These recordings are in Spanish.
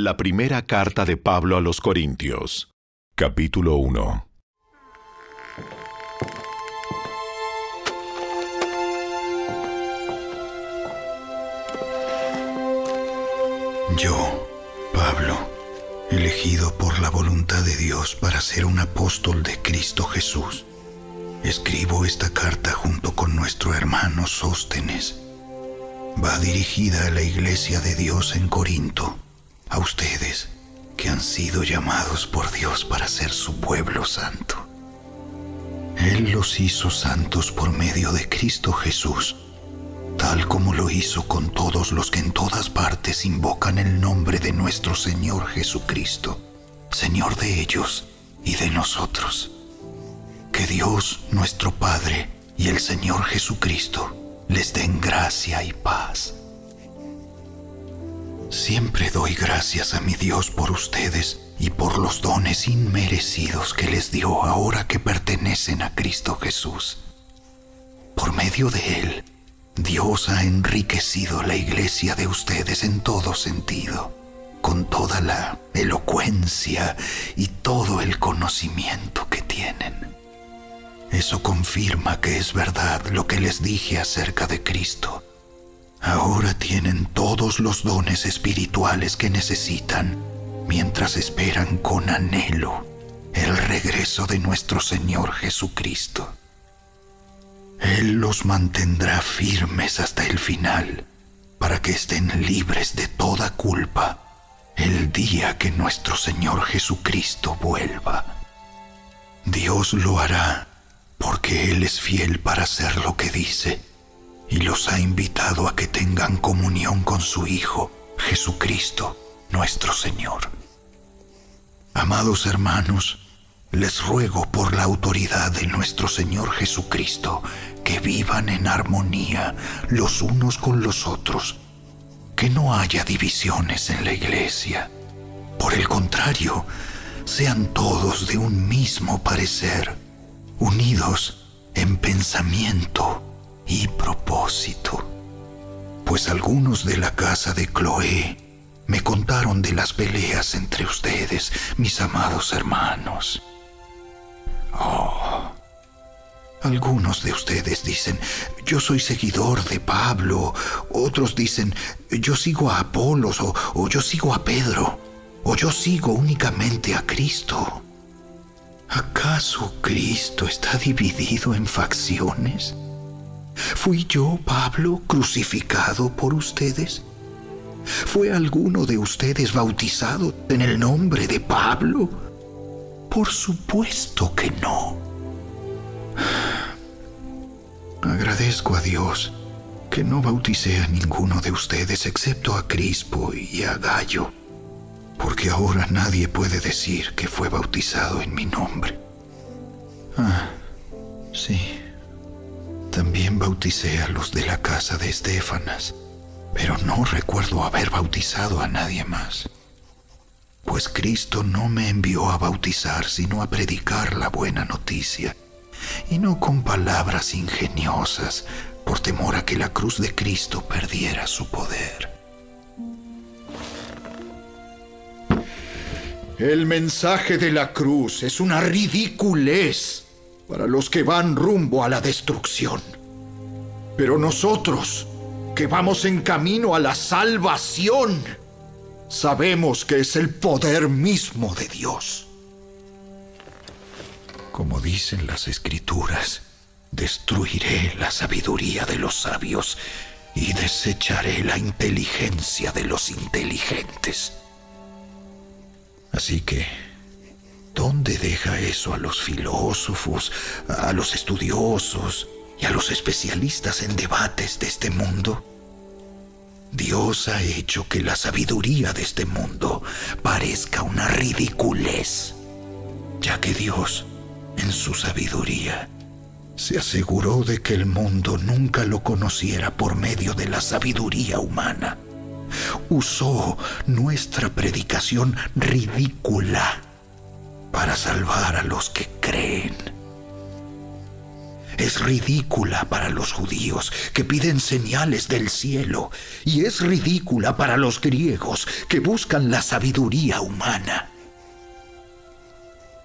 La primera carta de Pablo a los Corintios, capítulo 1. Yo, Pablo, elegido por la voluntad de Dios para ser un apóstol de Cristo Jesús, escribo esta carta junto con nuestro hermano Sóstenes. Va dirigida a la iglesia de Dios en Corinto, a ustedes que han sido llamados por Dios para ser su pueblo santo. Él los hizo santos por medio de Cristo Jesús, tal como lo hizo con todos los que en todas partes invocan el nombre de nuestro Señor Jesucristo, Señor de ellos y de nosotros. Que Dios, nuestro Padre, y el Señor Jesucristo les den gracia y paz. Siempre doy gracias a mi Dios por ustedes y por los dones inmerecidos que les dio ahora que pertenecen a Cristo Jesús. Por medio de Él, Dios ha enriquecido la iglesia de ustedes en todo sentido, con toda la elocuencia y todo el conocimiento que tienen. Eso confirma que es verdad lo que les dije acerca de Cristo. Ahora tienen todos los dones espirituales que necesitan mientras esperan con anhelo el regreso de nuestro Señor Jesucristo. Él los mantendrá firmes hasta el final, para que estén libres de toda culpa el día que nuestro Señor Jesucristo vuelva. Dios lo hará, porque Él es fiel para hacer lo que dice, y los ha invitado a que tengan comunión con su Hijo, Jesucristo, nuestro Señor. Amados hermanos, les ruego por la autoridad de nuestro Señor Jesucristo que vivan en armonía los unos con los otros, que no haya divisiones en la iglesia. Por el contrario, sean todos de un mismo parecer, unidos en pensamiento y propósito. Pues algunos de la casa de Cloé me contaron de las peleas entre ustedes, mis amados hermanos. Algunos de ustedes dicen, yo soy seguidor de Pablo. Otros dicen, yo sigo a Apolos, o yo sigo a Pedro, o yo sigo únicamente a Cristo. ¿Acaso Cristo está dividido en facciones? ¿Fui yo, Pablo, crucificado por ustedes? ¿Fue alguno de ustedes bautizado en el nombre de Pablo? Por supuesto que no. Agradezco a Dios que no bauticé a ninguno de ustedes excepto a Crispo y a Gayo, porque ahora nadie puede decir que fue bautizado en mi nombre. Sí, también bauticé a los de la casa de Estéfanas, pero no recuerdo haber bautizado a nadie más. Pues Cristo no me envió a bautizar, sino a predicar la buena noticia, y no con palabras ingeniosas, por temor a que la cruz de Cristo perdiera su poder. El mensaje de la cruz es una ridiculez para los que van rumbo a la destrucción. Pero nosotros, que vamos en camino a la salvación, sabemos que es el poder mismo de Dios. Como dicen las Escrituras, destruiré la sabiduría de los sabios y desecharé la inteligencia de los inteligentes. Así que, ¿dónde deja eso a los filósofos, a los estudiosos y a los especialistas en debates de este mundo? Dios ha hecho que la sabiduría de este mundo parezca una ridiculez, ya que Dios, en su sabiduría, se aseguró de que el mundo nunca lo conociera por medio de la sabiduría humana. Usó nuestra predicación ridícula para salvar a los que creen. Es ridícula para los judíos, que piden señales del cielo, y es ridícula para los griegos, que buscan la sabiduría humana.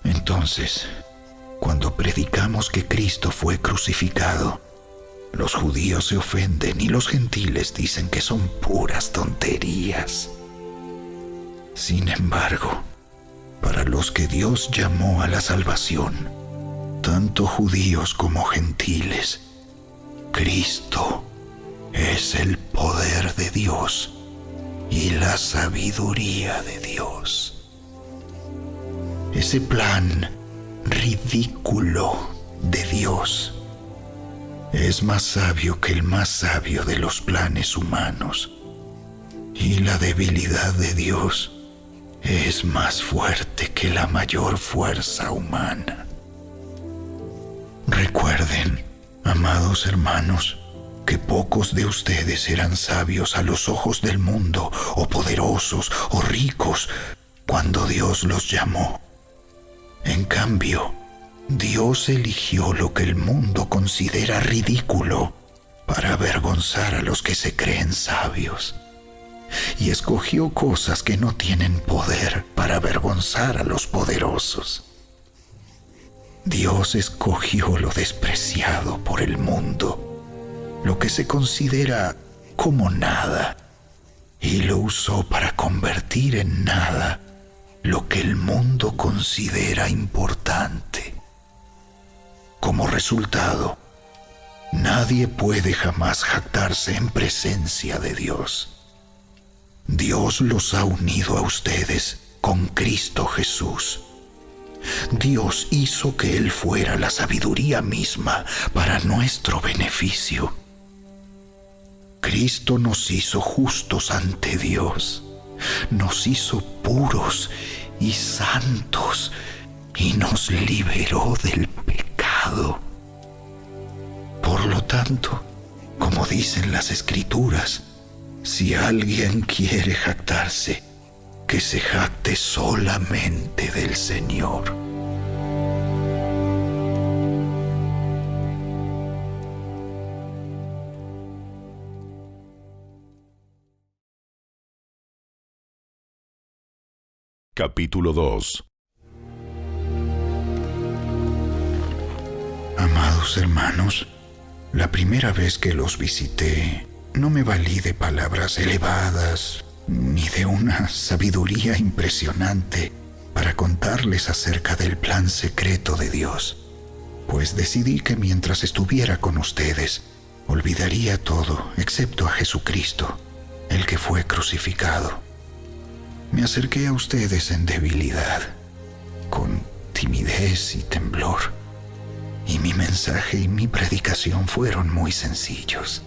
Entonces, cuando predicamos que Cristo fue crucificado, los judíos se ofenden y los gentiles dicen que son puras tonterías. Sin embargo, para los que Dios llamó a la salvación, tanto judíos como gentiles, Cristo es el poder de Dios y la sabiduría de Dios. Ese plan ridículo de Dios es más sabio que el más sabio de los planes humanos, y la debilidad de Dios es más fuerte que la mayor fuerza humana. Recuerden, amados hermanos, que pocos de ustedes eran sabios a los ojos del mundo, o poderosos, o ricos, cuando Dios los llamó. En cambio, Dios eligió lo que el mundo considera ridículo para avergonzar a los que se creen sabios, y escogió cosas que no tienen poder para avergonzar a los poderosos. Dios escogió lo despreciado por el mundo, lo que se considera como nada, y lo usó para convertir en nada lo que el mundo considera importante. Como resultado, nadie puede jamás jactarse en presencia de Dios. Dios los ha unido a ustedes con Cristo Jesús. Dios hizo que Él fuera la sabiduría misma para nuestro beneficio. Cristo nos hizo justos ante Dios, nos hizo puros y santos y nos liberó del pecado. Por lo tanto, como dicen las Escrituras, si alguien quiere jactarse, que se jacte solamente del Señor. Capítulo 2. Amados hermanos, la primera vez que los visité, no me valí de palabras elevadas ni de una sabiduría impresionante para contarles acerca del plan secreto de Dios, pues decidí que mientras estuviera con ustedes, olvidaría todo excepto a Jesucristo, el que fue crucificado. Me acerqué a ustedes en debilidad, con timidez y temblor, y mi mensaje y mi predicación fueron muy sencillos.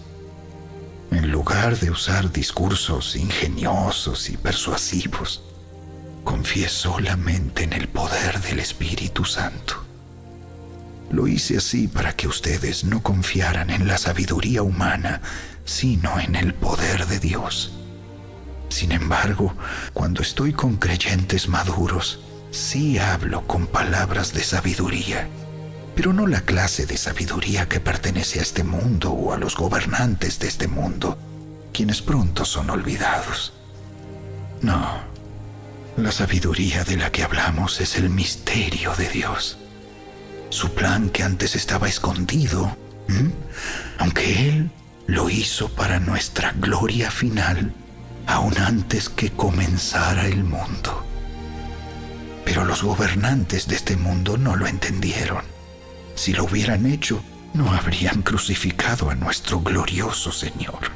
En lugar de usar discursos ingeniosos y persuasivos, confié solamente en el poder del Espíritu Santo. Lo hice así para que ustedes no confiaran en la sabiduría humana, sino en el poder de Dios. Sin embargo, cuando estoy con creyentes maduros, sí hablo con palabras de sabiduría, pero no la clase de sabiduría que pertenece a este mundo o a los gobernantes de este mundo, quienes pronto son olvidados. No, la sabiduría de la que hablamos es el misterio de Dios. Su plan que antes estaba escondido, aunque Él lo hizo para nuestra gloria final, aún antes que comenzara el mundo. Pero los gobernantes de este mundo no lo entendieron. Si lo hubieran hecho, no habrían crucificado a nuestro glorioso Señor.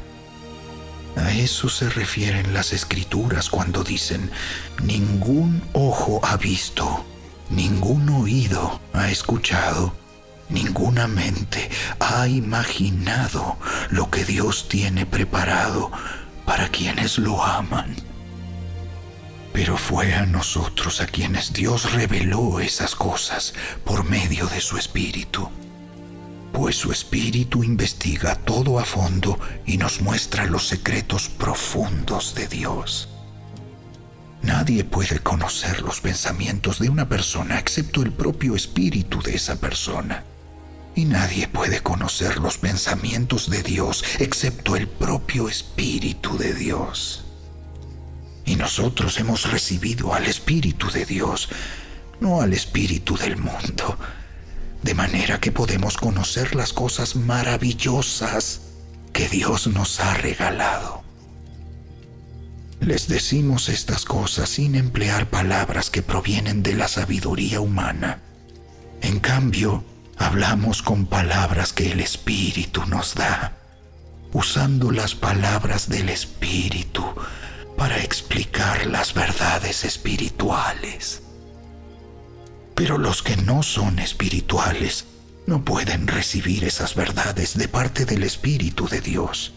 A eso se refieren las Escrituras cuando dicen: ningún ojo ha visto, ningún oído ha escuchado, ninguna mente ha imaginado lo que Dios tiene preparado para quienes lo aman. Pero fue a nosotros a quienes Dios reveló esas cosas por medio de su Espíritu, pues su Espíritu investiga todo a fondo y nos muestra los secretos profundos de Dios. Nadie puede conocer los pensamientos de una persona excepto el propio Espíritu de esa persona. Y nadie puede conocer los pensamientos de Dios excepto el propio Espíritu de Dios. Y nosotros hemos recibido al Espíritu de Dios, no al espíritu del mundo, de manera que podemos conocer las cosas maravillosas que Dios nos ha regalado. Les decimos estas cosas sin emplear palabras que provienen de la sabiduría humana. En cambio, hablamos con palabras que el Espíritu nos da, usando las palabras del Espíritu para explicar las verdades espirituales. Pero los que no son espirituales no pueden recibir esas verdades de parte del Espíritu de Dios.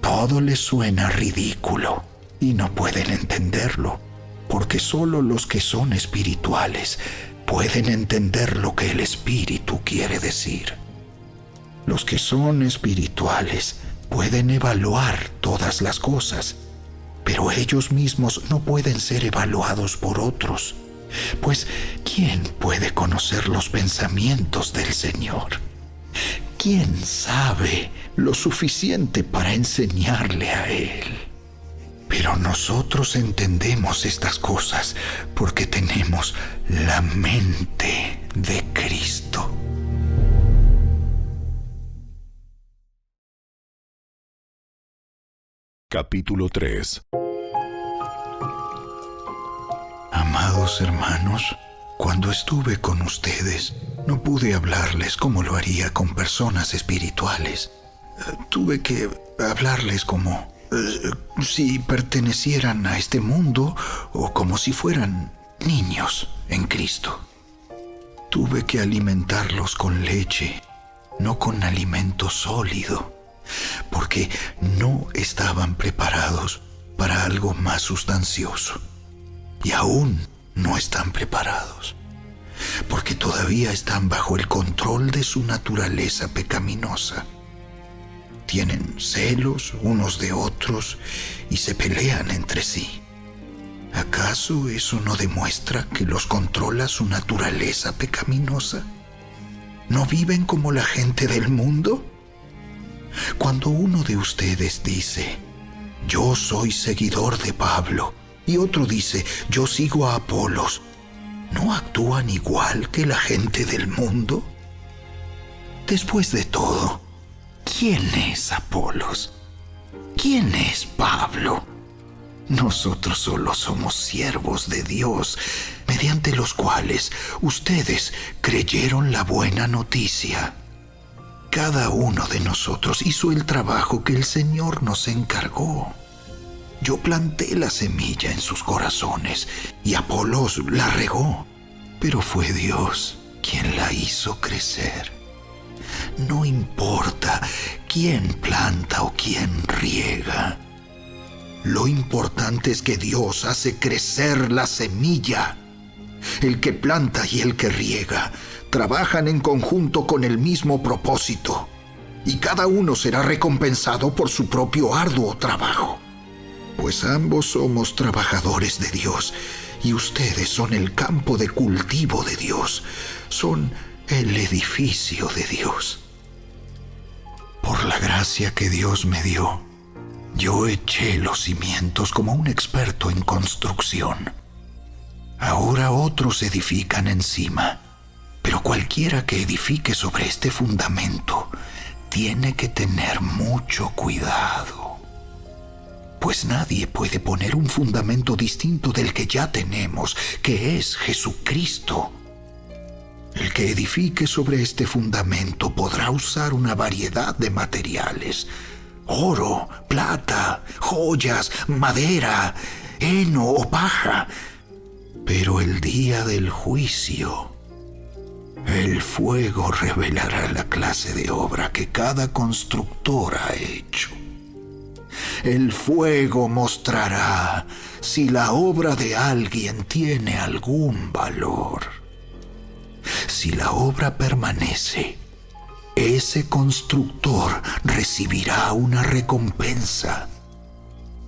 Todo les suena ridículo y no pueden entenderlo, porque solo los que son espirituales pueden entender lo que el Espíritu quiere decir. Los que son espirituales pueden evaluar todas las cosas, pero ellos mismos no pueden ser evaluados por otros, pues ¿quién puede conocer los pensamientos del Señor? ¿Quién sabe lo suficiente para enseñarle a Él? Pero nosotros entendemos estas cosas porque tenemos la mente de Cristo. Capítulo 3. Amados hermanos, cuando estuve con ustedes, no pude hablarles como lo haría con personas espirituales. Tuve que hablarles como si pertenecieran a este mundo o como si fueran niños en Cristo. Tuve que alimentarlos con leche, no con alimento sólido, porque no estaban preparados para algo más sustancioso. Y aún no están preparados, porque todavía están bajo el control de su naturaleza pecaminosa. Tienen celos unos de otros y se pelean entre sí. ¿Acaso eso no demuestra que los controla su naturaleza pecaminosa? ¿No viven como la gente del mundo? Cuando uno de ustedes dice, yo soy seguidor de Pablo, y otro dice, yo sigo a Apolos, ¿no actúan igual que la gente del mundo? Después de todo, ¿quién es Apolos? ¿Quién es Pablo? Nosotros solo somos siervos de Dios, mediante los cuales ustedes creyeron la buena noticia. Cada uno de nosotros hizo el trabajo que el Señor nos encargó. Yo planté la semilla en sus corazones y Apolos la regó, pero fue Dios quien la hizo crecer. No importa quién planta o quién riega. Lo importante es que Dios hace crecer la semilla. El que planta y el que riega trabajan en conjunto con el mismo propósito, y cada uno será recompensado por su propio arduo trabajo. Pues ambos somos trabajadores de Dios, y ustedes son el campo de cultivo de Dios, son el edificio de Dios. Por la gracia que Dios me dio, yo eché los cimientos como un experto en construcción. Ahora otros edifican encima, pero cualquiera que edifique sobre este fundamento tiene que tener mucho cuidado. Pues nadie puede poner un fundamento distinto del que ya tenemos, que es Jesucristo. El que edifique sobre este fundamento podrá usar una variedad de materiales: oro, plata, joyas, madera, heno o paja. Pero el día del juicio, el fuego revelará la clase de obra que cada constructor ha hecho. El fuego mostrará si la obra de alguien tiene algún valor. Si la obra permanece, ese constructor recibirá una recompensa.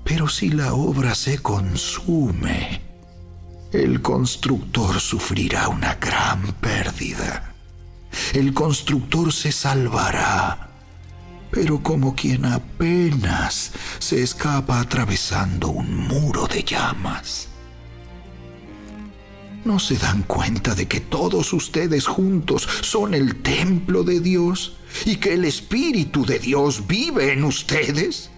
Pero si la obra se consume, el constructor sufrirá una gran pérdida. El constructor se salvará, pero como quien apenas se escapa atravesando un muro de llamas. ¿No se dan cuenta de que todos ustedes juntos son el templo de Dios y que el Espíritu de Dios vive en ustedes?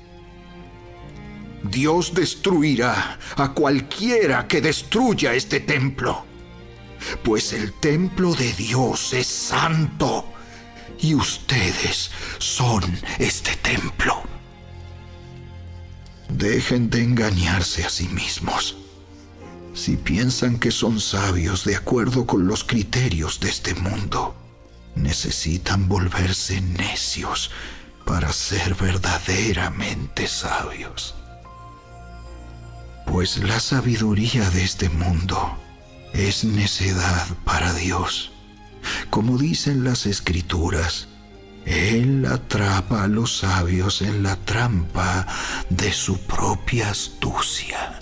Dios destruirá a cualquiera que destruya este templo, pues el templo de Dios es santo y ustedes son este templo. Dejen de engañarse a sí mismos. Si piensan que son sabios de acuerdo con los criterios de este mundo, necesitan volverse necios para ser verdaderamente sabios. Pues la sabiduría de este mundo es necedad para Dios. Como dicen las Escrituras, Él atrapa a los sabios en la trampa de su propia astucia.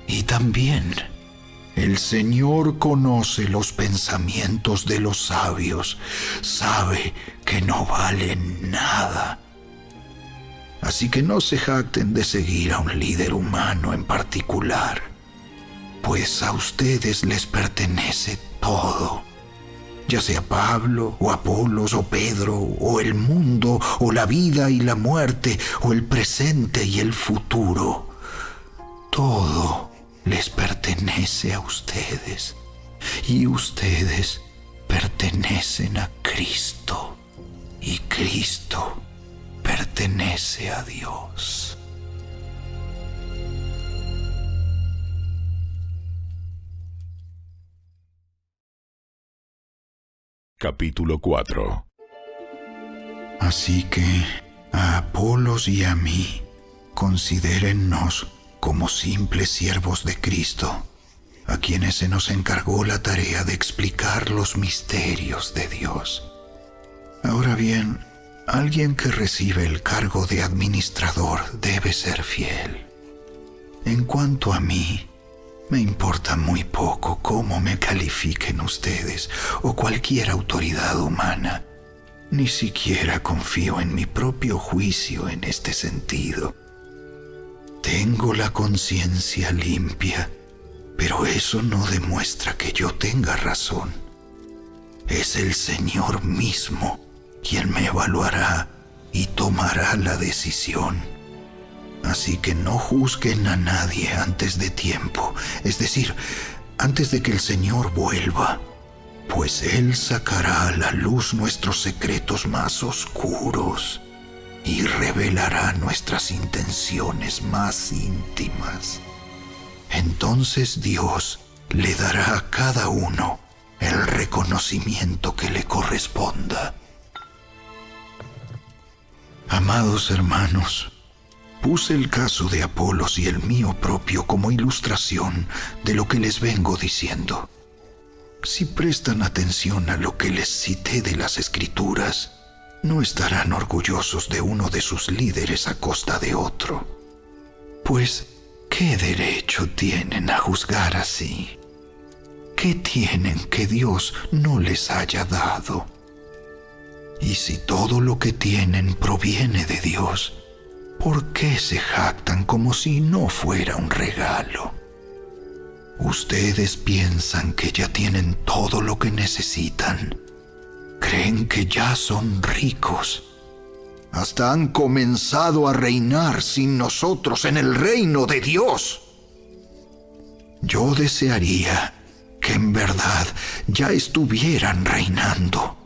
Y también el Señor conoce los pensamientos de los sabios, sabe que no valen nada. Así que no se jacten de seguir a un líder humano en particular, pues a ustedes les pertenece todo, ya sea Pablo, o Apolos, o Pedro, o el mundo, o la vida y la muerte, o el presente y el futuro. Todo les pertenece a ustedes, y ustedes pertenecen a Cristo, y Cristo pertenece a Dios. Capítulo 4. Así que a Apolos y a mí, considérennos como simples siervos de Cristo, a quienes se nos encargó la tarea de explicar los misterios de Dios. Ahora bien, alguien que recibe el cargo de administrador debe ser fiel. En cuanto a mí, me importa muy poco cómo me califiquen ustedes o cualquier autoridad humana. Ni siquiera confío en mi propio juicio en este sentido. Tengo la conciencia limpia, pero eso no demuestra que yo tenga razón. Es el Señor mismo quien me evaluará y tomará la decisión. Así que no juzguen a nadie antes de tiempo, es decir, antes de que el Señor vuelva, pues Él sacará a la luz nuestros secretos más oscuros y revelará nuestras intenciones más íntimas. Entonces Dios le dará a cada uno el reconocimiento que le corresponda. Amados hermanos, puse el caso de Apolos y el mío propio como ilustración de lo que les vengo diciendo. Si prestan atención a lo que les cité de las Escrituras, no estarán orgullosos de uno de sus líderes a costa de otro. Pues, ¿qué derecho tienen a juzgar así? ¿Qué tienen que Dios no les haya dado? Y si todo lo que tienen proviene de Dios, ¿por qué se jactan como si no fuera un regalo? Ustedes piensan que ya tienen todo lo que necesitan. Creen que ya son ricos. Hasta han comenzado a reinar sin nosotros en el reino de Dios. Yo desearía que en verdad ya estuvieran reinando,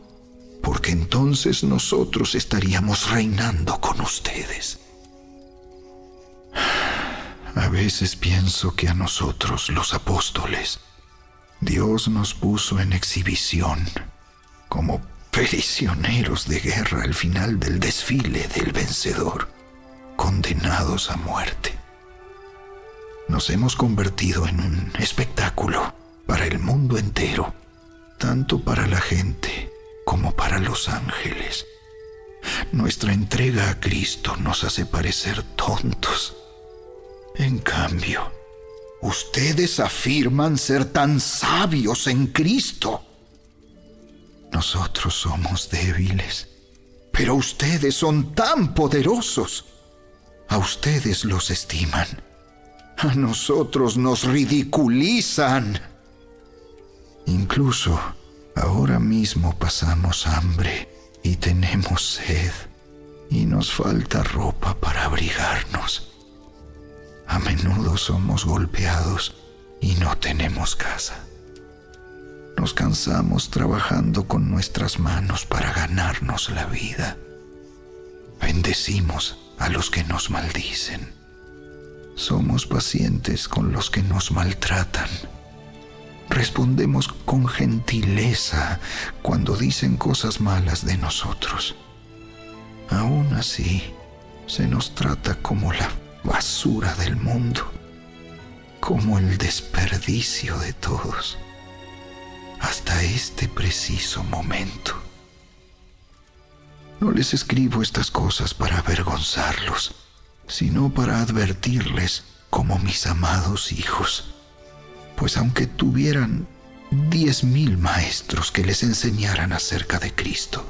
porque entonces nosotros estaríamos reinando con ustedes. A veces pienso que a nosotros, los apóstoles, Dios nos puso en exhibición como prisioneros de guerra al final del desfile del vencedor, condenados a muerte. Nos hemos convertido en un espectáculo para el mundo entero, tanto para la gente como para los ángeles. Nuestra entrega a Cristo nos hace parecer tontos. En cambio, ustedes afirman ser tan sabios en Cristo. Nosotros somos débiles, pero ustedes son tan poderosos. A ustedes los estiman. A nosotros nos ridiculizan. Incluso ahora mismo pasamos hambre y tenemos sed y nos falta ropa para abrigarnos. A menudo somos golpeados y no tenemos casa. Nos cansamos trabajando con nuestras manos para ganarnos la vida. Bendecimos a los que nos maldicen. Somos pacientes con los que nos maltratan. Respondemos con gentileza cuando dicen cosas malas de nosotros. Aún así, se nos trata como la basura del mundo, como el desperdicio de todos, hasta este preciso momento. No les escribo estas cosas para avergonzarlos, sino para advertirles como mis amados hijos, pues aunque tuvieran 10,000 maestros que les enseñaran acerca de Cristo,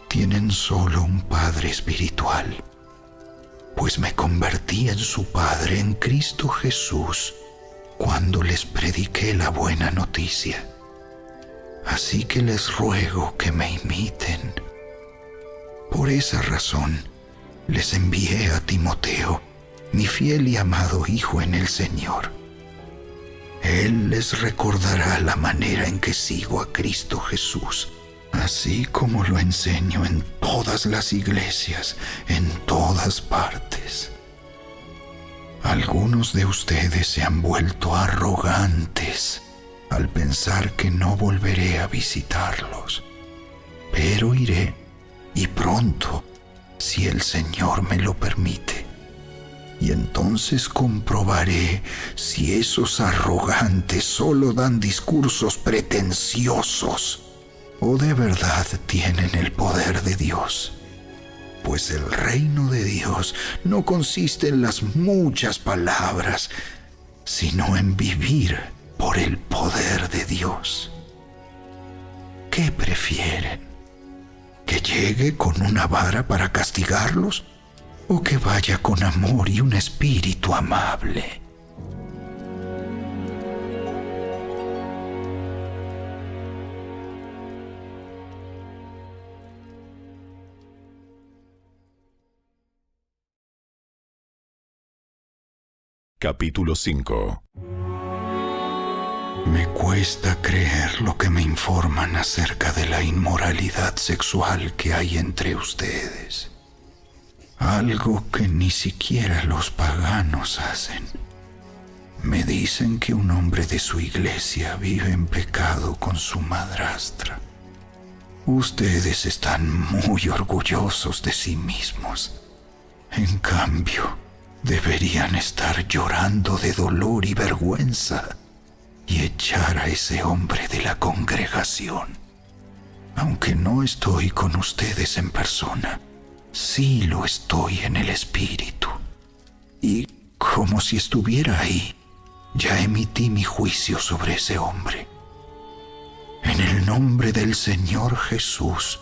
tienen solo un Padre espiritual, pues me convertí en su Padre en Cristo Jesús cuando les prediqué la buena noticia. Así que les ruego que me imiten. Por esa razón, les envié a Timoteo, mi fiel y amado hijo en el Señor. Él les recordará la manera en que sigo a Cristo Jesús, así como lo enseño en todas las iglesias, en todas partes. Algunos de ustedes se han vuelto arrogantes al pensar que no volveré a visitarlos, pero iré, y pronto, si el Señor me lo permite. Y entonces comprobaré si esos arrogantes solo dan discursos pretenciosos o de verdad tienen el poder de Dios. Pues el reino de Dios no consiste en las muchas palabras, sino en vivir por el poder de Dios. ¿Qué prefieren? ¿Que llegue con una vara para castigarlos? ¿O que vaya con amor y un espíritu amable? Capítulo 5. Me cuesta creer lo que me informan acerca de la inmoralidad sexual que hay entre ustedes. Algo que ni siquiera los paganos hacen. Me dicen que un hombre de su iglesia vive en pecado con su madrastra. Ustedes están muy orgullosos de sí mismos. En cambio, deberían estar llorando de dolor y vergüenza y echar a ese hombre de la congregación. Aunque no estoy con ustedes en persona, sí lo estoy en el espíritu. Y como si estuviera ahí, ya emití mi juicio sobre ese hombre. En el nombre del Señor Jesús,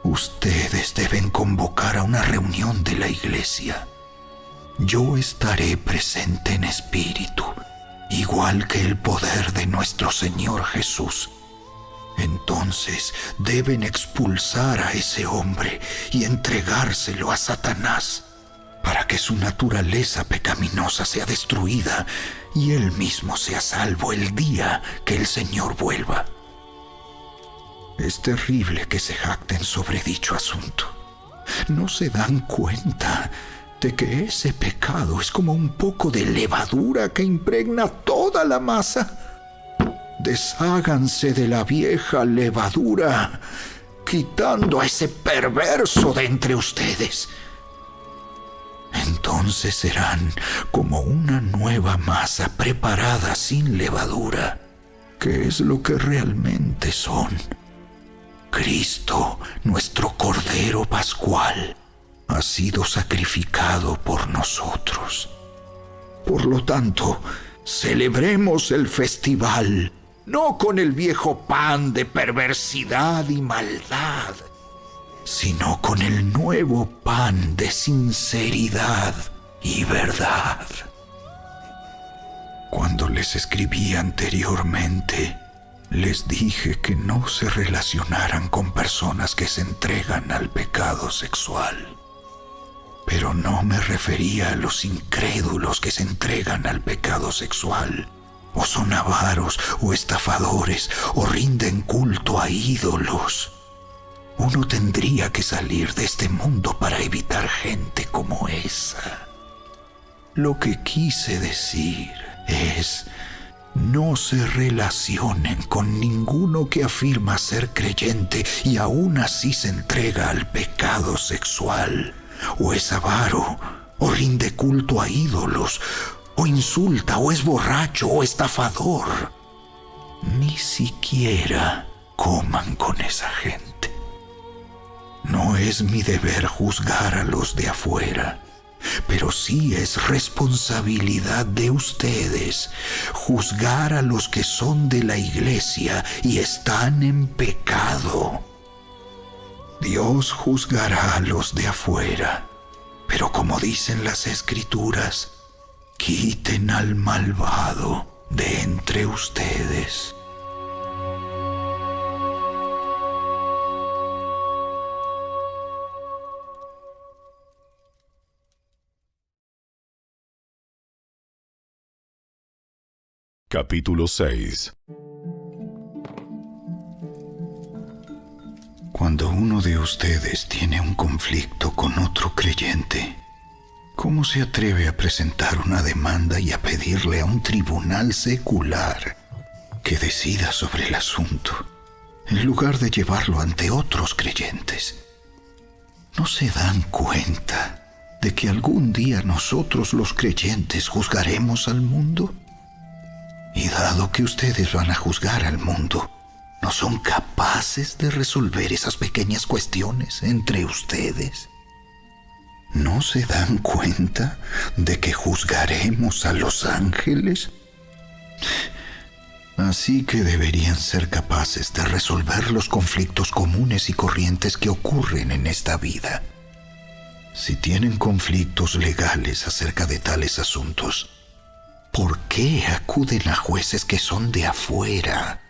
ustedes deben convocar a una reunión de la iglesia. Yo estaré presente en espíritu, igual que el poder de nuestro Señor Jesús. Entonces deben expulsar a ese hombre y entregárselo a Satanás, para que su naturaleza pecaminosa sea destruida y él mismo sea salvo el día que el Señor vuelva. Es terrible que se jacten sobre dicho asunto. ¿No se dan cuenta de que ese pecado es como un poco de levadura que impregna toda la masa? Desháganse de la vieja levadura, quitando a ese perverso de entre ustedes. Entonces serán como una nueva masa preparada sin levadura, que es lo que realmente son. Cristo, nuestro Cordero Pascual, ha sido sacrificado por nosotros. Por lo tanto, celebremos el festival no con el viejo pan de perversidad y maldad, sino con el nuevo pan de sinceridad y verdad. Cuando les escribí anteriormente, les dije que no se relacionaran con personas que se entregan al pecado sexual. Pero no me refería a los incrédulos que se entregan al pecado sexual, o son avaros, o estafadores, o rinden culto a ídolos. Uno tendría que salir de este mundo para evitar gente como esa. Lo que quise decir es: no se relacionen con ninguno que afirma ser creyente y aún así se entrega al pecado sexual, o es avaro, o rinde culto a ídolos, o insulta, o es borracho, o estafador. Ni siquiera coman con esa gente. No es mi deber juzgar a los de afuera, pero sí es responsabilidad de ustedes juzgar a los que son de la iglesia y están en pecado. Dios juzgará a los de afuera, pero como dicen las Escrituras, quiten al malvado de entre ustedes. Capítulo 6. Cuando uno de ustedes tiene un conflicto con otro creyente, ¿cómo se atreve a presentar una demanda y a pedirle a un tribunal secular que decida sobre el asunto, en lugar de llevarlo ante otros creyentes? ¿No se dan cuenta de que algún día nosotros los creyentes juzgaremos al mundo? Y dado que ustedes van a juzgar al mundo, ¿no son capaces de resolver esas pequeñas cuestiones entre ustedes? ¿No se dan cuenta de que juzgaremos a los ángeles? Así que deberían ser capaces de resolver los conflictos comunes y corrientes que ocurren en esta vida. Si tienen conflictos legales acerca de tales asuntos, ¿por qué acuden a jueces que son de afuera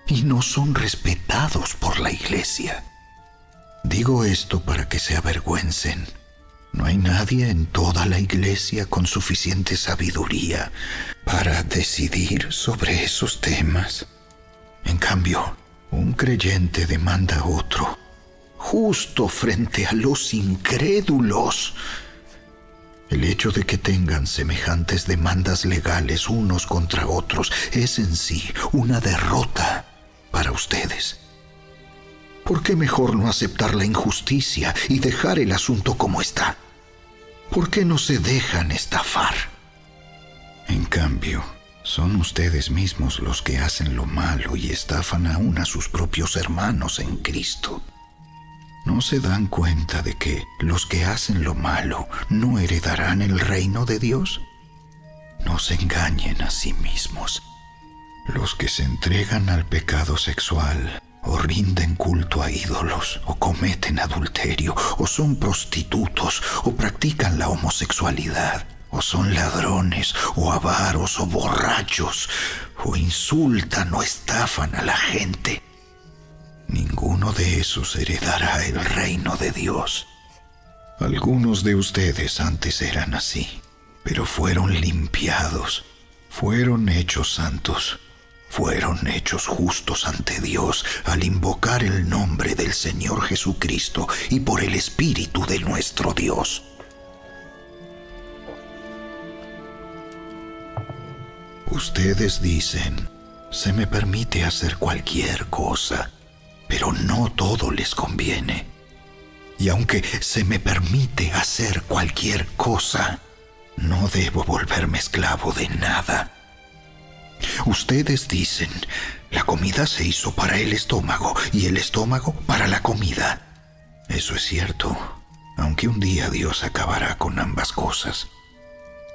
y no son respetados por la iglesia? Digo esto para que se avergüencen. No hay nadie en toda la iglesia con suficiente sabiduría para decidir sobre esos temas. En cambio, un creyente demanda a otro, justo frente a los incrédulos. El hecho de que tengan semejantes demandas legales unos contra otros es en sí una derrota para ustedes. ¿Por qué mejor no aceptar la injusticia y dejar el asunto como está? ¿Por qué no se dejan estafar? En cambio, son ustedes mismos los que hacen lo malo y estafan aún a sus propios hermanos en Cristo. ¿No se dan cuenta de que los que hacen lo malo no heredarán el reino de Dios? No se engañen a sí mismos. Los que se entregan al pecado sexual, o rinden culto a ídolos, o cometen adulterio, o son prostitutos, o practican la homosexualidad, o son ladrones, o avaros, o borrachos, o insultan o estafan a la gente, ninguno de esos heredará el reino de Dios. Algunos de ustedes antes eran así, pero fueron limpiados, fueron hechos santos, fueron hechos justos ante Dios al invocar el nombre del Señor Jesucristo y por el Espíritu de nuestro Dios. Ustedes dicen, se me permite hacer cualquier cosa, pero no todo les conviene. Y aunque se me permite hacer cualquier cosa, no debo volverme esclavo de nada. Ustedes dicen, la comida se hizo para el estómago y el estómago para la comida. Eso es cierto, aunque un día Dios acabará con ambas cosas.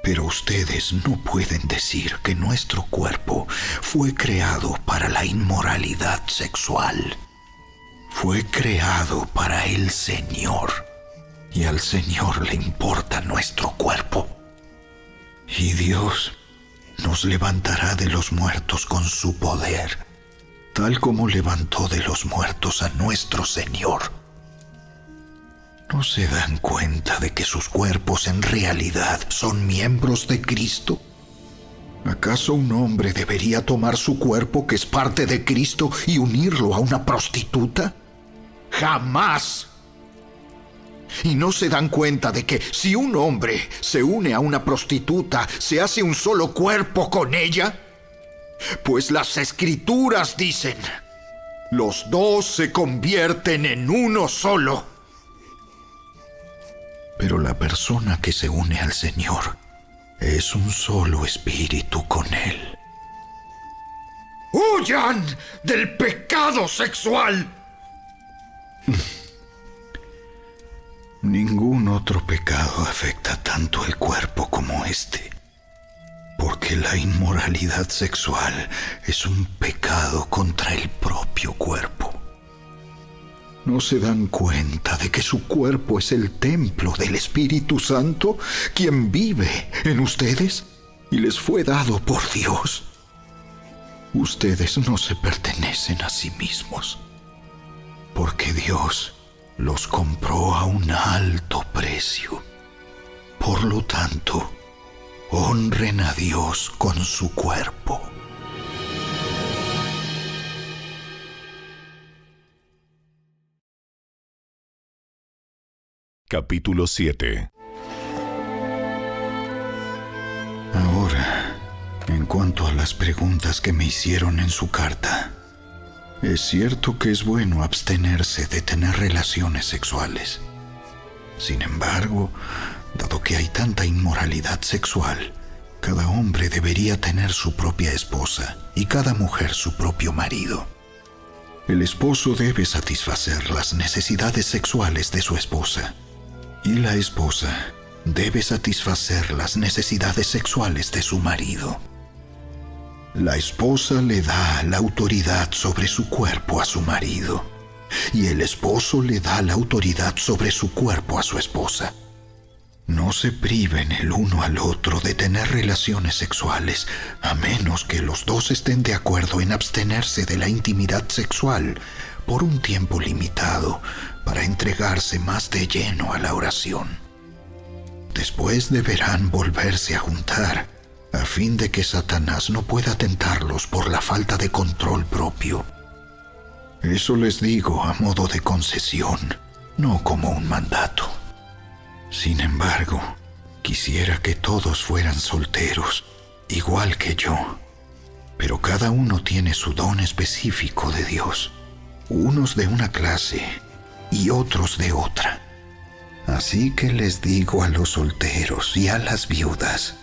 Pero ustedes no pueden decir que nuestro cuerpo fue creado para la inmoralidad sexual. Fue creado para el Señor, y al Señor le importa nuestro cuerpo. Y Dios nos levantará de los muertos con su poder, tal como levantó de los muertos a nuestro Señor. ¿No se dan cuenta de que sus cuerpos en realidad son miembros de Cristo? ¿Acaso un hombre debería tomar su cuerpo, que es parte de Cristo, y unirlo a una prostituta? ¡Jamás! ¿Y no se dan cuenta de que si un hombre se une a una prostituta, se hace un solo cuerpo con ella? Pues las Escrituras dicen: los dos se convierten en uno solo. Pero la persona que se une al Señor es un solo espíritu con Él. ¡Huyan del pecado sexual! Ningún otro pecado afecta tanto el cuerpo como este, porque la inmoralidad sexual es un pecado contra el propio cuerpo. ¿No se dan cuenta de que su cuerpo es el templo del Espíritu Santo, quien vive en ustedes y les fue dado por Dios? Ustedes no se pertenecen a sí mismos, porque Dios los compró a un alto precio. Por lo tanto, honren a Dios con su cuerpo. Capítulo 7. Ahora, en cuanto a las preguntas que me hicieron en su carta, es cierto que es bueno abstenerse de tener relaciones sexuales. Sin embargo, dado que hay tanta inmoralidad sexual, cada hombre debería tener su propia esposa y cada mujer su propio marido. El esposo debe satisfacer las necesidades sexuales de su esposa, y la esposa debe satisfacer las necesidades sexuales de su marido. La esposa le da la autoridad sobre su cuerpo a su marido, y el esposo le da la autoridad sobre su cuerpo a su esposa. No se priven el uno al otro de tener relaciones sexuales, a menos que los dos estén de acuerdo en abstenerse de la intimidad sexual por un tiempo limitado, para entregarse más de lleno a la oración. Después deberán volverse a juntar, a fin de que Satanás no pueda tentarlos por la falta de control propio. Eso les digo a modo de concesión, no como un mandato. Sin embargo, quisiera que todos fueran solteros, igual que yo. Pero cada uno tiene su don específico de Dios, unos de una clase y otros de otra. Así que les digo a los solteros y a las viudas: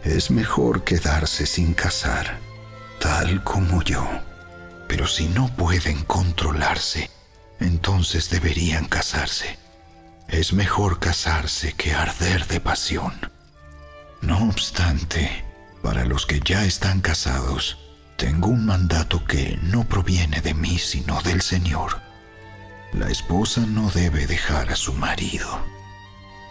es mejor quedarse sin casar, tal como yo. Pero si no pueden controlarse, entonces deberían casarse. Es mejor casarse que arder de pasión. No obstante, para los que ya están casados, tengo un mandato que no proviene de mí, sino del Señor. La esposa no debe dejar a su marido,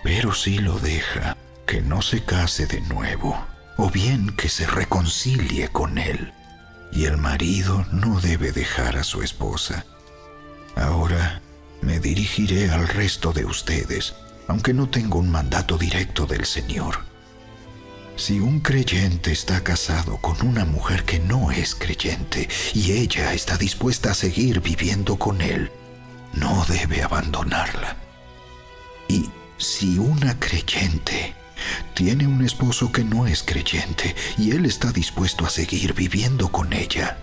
pero si lo deja, que no se case de nuevo, o bien que se reconcilie con él. Y el marido no debe dejar a su esposa. Ahora me dirigiré al resto de ustedes, aunque no tengo un mandato directo del Señor. Si un creyente está casado con una mujer que no es creyente y ella está dispuesta a seguir viviendo con él, no debe abandonarla. Y si una creyente tiene un esposo que no es creyente y él está dispuesto a seguir viviendo con ella,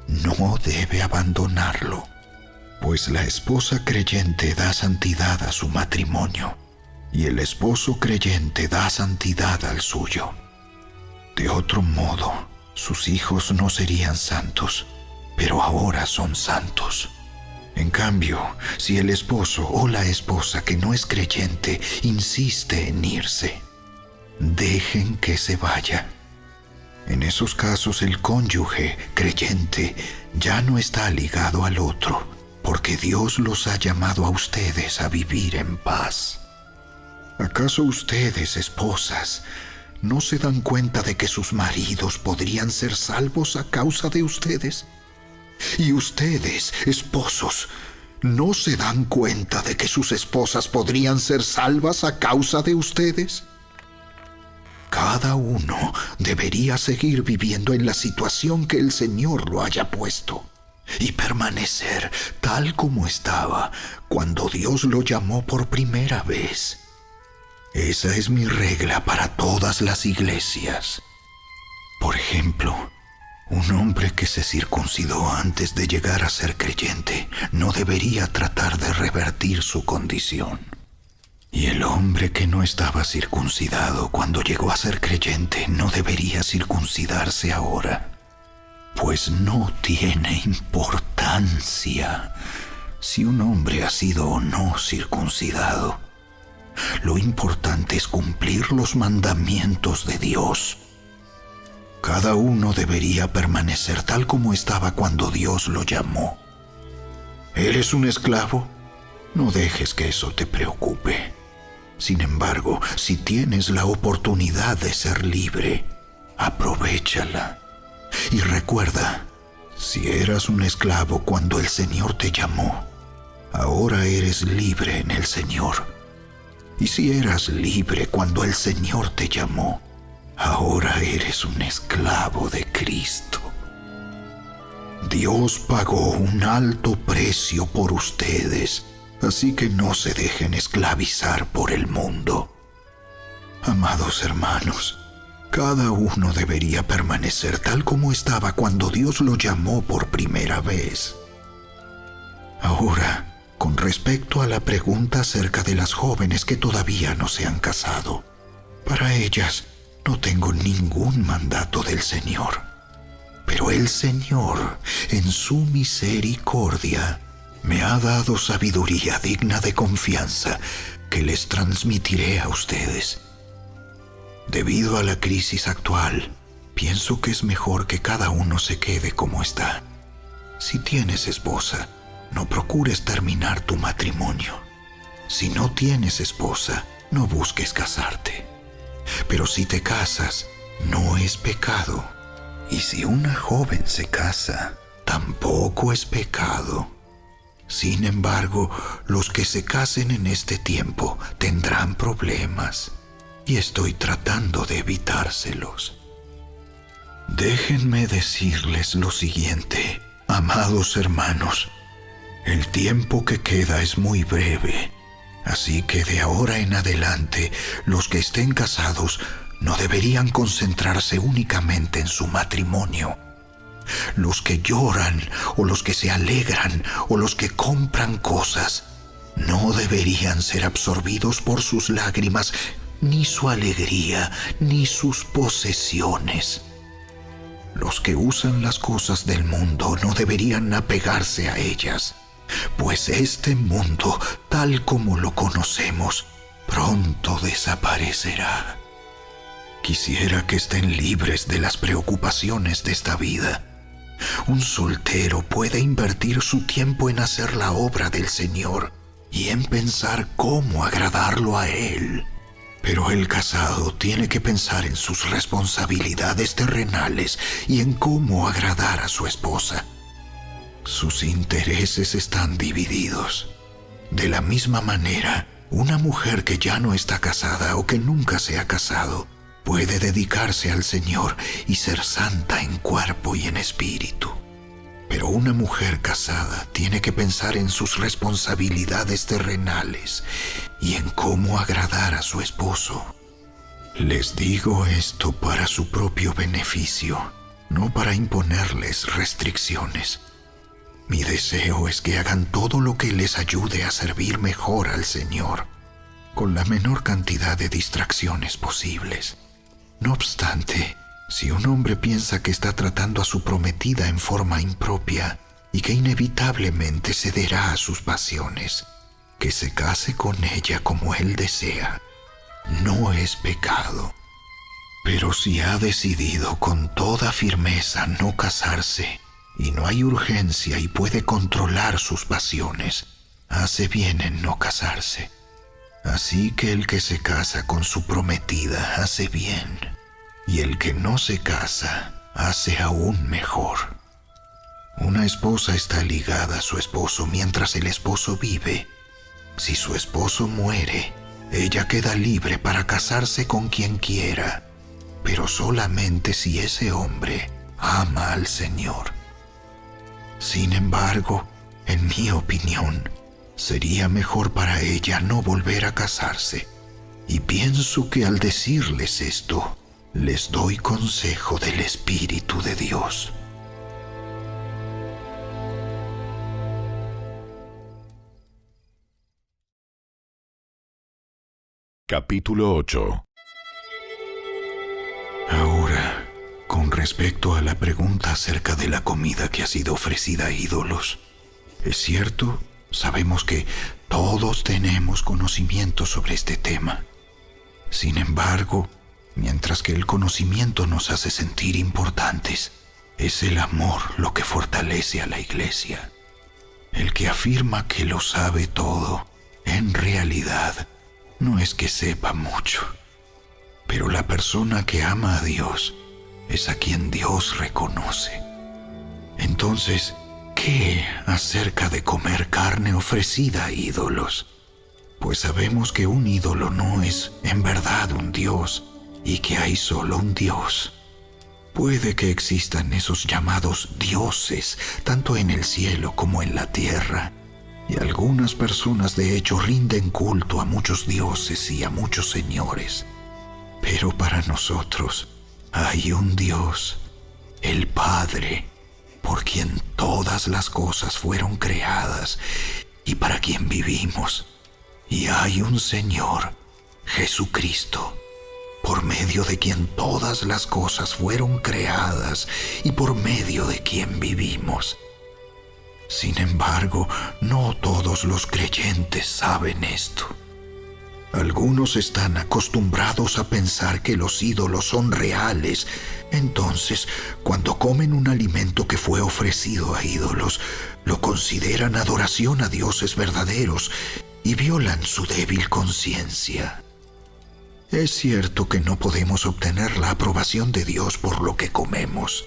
no debe abandonarlo, pues la esposa creyente da santidad a su matrimonio y el esposo creyente da santidad al suyo. De otro modo, sus hijos no serían santos, pero ahora son santos. En cambio, si el esposo o la esposa que no es creyente insiste en irse, dejen que se vaya. En esos casos el cónyuge creyente ya no está ligado al otro, porque Dios los ha llamado a ustedes a vivir en paz. ¿Acaso ustedes, esposas, no se dan cuenta de que sus maridos podrían ser salvos a causa de ustedes? Y ustedes, esposos, ¿no se dan cuenta de que sus esposas podrían ser salvas a causa de ustedes? Cada uno debería seguir viviendo en la situación que el Señor lo haya puesto y permanecer tal como estaba cuando Dios lo llamó por primera vez. Esa es mi regla para todas las iglesias. Por ejemplo, un hombre que se circuncidó antes de llegar a ser creyente no debería tratar de revertir su condición. Y el hombre que no estaba circuncidado cuando llegó a ser creyente no debería circuncidarse ahora, pues no tiene importancia si un hombre ha sido o no circuncidado. Lo importante es cumplir los mandamientos de Dios. Cada uno debería permanecer tal como estaba cuando Dios lo llamó. ¿Eres un esclavo? No dejes que eso te preocupe. Sin embargo, si tienes la oportunidad de ser libre, aprovéchala. Y recuerda, si eras un esclavo cuando el Señor te llamó, ahora eres libre en el Señor. Y si eras libre cuando el Señor te llamó, ahora eres un esclavo de Cristo. Dios pagó un alto precio por ustedes, así que no se dejen esclavizar por el mundo. Amados hermanos, cada uno debería permanecer tal como estaba cuando Dios lo llamó por primera vez. Ahora, con respecto a la pregunta acerca de las jóvenes que todavía no se han casado, para ellas no tengo ningún mandato del Señor. Pero el Señor, en su misericordia, me ha dado sabiduría digna de confianza que les transmitiré a ustedes. Debido a la crisis actual, pienso que es mejor que cada uno se quede como está. Si tienes esposa, no procures terminar tu matrimonio. Si no tienes esposa, no busques casarte. Pero si te casas, no es pecado. Y si una joven se casa, tampoco es pecado. Sin embargo, los que se casen en este tiempo tendrán problemas, y estoy tratando de evitárselos. Déjenme decirles lo siguiente, amados hermanos. El tiempo que queda es muy breve, así que de ahora en adelante, los que estén casados no deberían concentrarse únicamente en su matrimonio. Los que lloran, o los que se alegran, o los que compran cosas, no deberían ser absorbidos por sus lágrimas, ni su alegría, ni sus posesiones. Los que usan las cosas del mundo no deberían apegarse a ellas, pues este mundo, tal como lo conocemos, pronto desaparecerá. Quisiera que estén libres de las preocupaciones de esta vida. Un soltero puede invertir su tiempo en hacer la obra del Señor y en pensar cómo agradarlo a Él. Pero el casado tiene que pensar en sus responsabilidades terrenales y en cómo agradar a su esposa. Sus intereses están divididos. De la misma manera, una mujer que ya no está casada o que nunca se ha casado puede dedicarse al Señor y ser santa en cuerpo y en espíritu. Pero una mujer casada tiene que pensar en sus responsabilidades terrenales y en cómo agradar a su esposo. Les digo esto para su propio beneficio, no para imponerles restricciones. Mi deseo es que hagan todo lo que les ayude a servir mejor al Señor, con la menor cantidad de distracciones posibles. No obstante, si un hombre piensa que está tratando a su prometida en forma impropia y que inevitablemente cederá a sus pasiones, que se case con ella como él desea. No es pecado, Pero si ha decidido con toda firmeza no casarse, y no hay urgencia y puede controlar sus pasiones, hace bien en no casarse. Así que el que se casa con su prometida hace bien, y el que no se casa hace aún mejor. Una esposa está ligada a su esposo mientras el esposo vive. Si su esposo muere, ella queda libre para casarse con quien quiera, pero solamente si ese hombre ama al Señor. Sin embargo, en mi opinión, sería mejor para ella no volver a casarse, y pienso que al decirles esto, les doy consejo del Espíritu de Dios. Capítulo 8. Ahora, con respecto a la pregunta acerca de la comida que ha sido ofrecida a ídolos, es cierto, sabemos que todos tenemos conocimiento sobre este tema. Sin embargo, mientras que el conocimiento nos hace sentir importantes, es el amor lo que fortalece a la iglesia. El que afirma que lo sabe todo, en realidad, no es que sepa mucho. Pero la persona que ama a Dios es a quien Dios reconoce. Entonces, ¿qué acerca de comer carne ofrecida a ídolos? Pues sabemos que un ídolo no es en verdad un Dios y que hay solo un Dios. Puede que existan esos llamados dioses, tanto en el cielo como en la tierra, y algunas personas de hecho rinden culto a muchos dioses y a muchos señores. Pero para nosotros hay un Dios, el Padre, por quien todas las cosas fueron creadas y para quien vivimos. Y hay un Señor, Jesucristo, por medio de quien todas las cosas fueron creadas y por medio de quien vivimos. Sin embargo, no todos los creyentes saben esto. Algunos están acostumbrados a pensar que los ídolos son reales. Entonces, cuando comen un alimento que fue ofrecido a ídolos, lo consideran adoración a dioses verdaderos y violan su débil conciencia. Es cierto que no podemos obtener la aprobación de Dios por lo que comemos.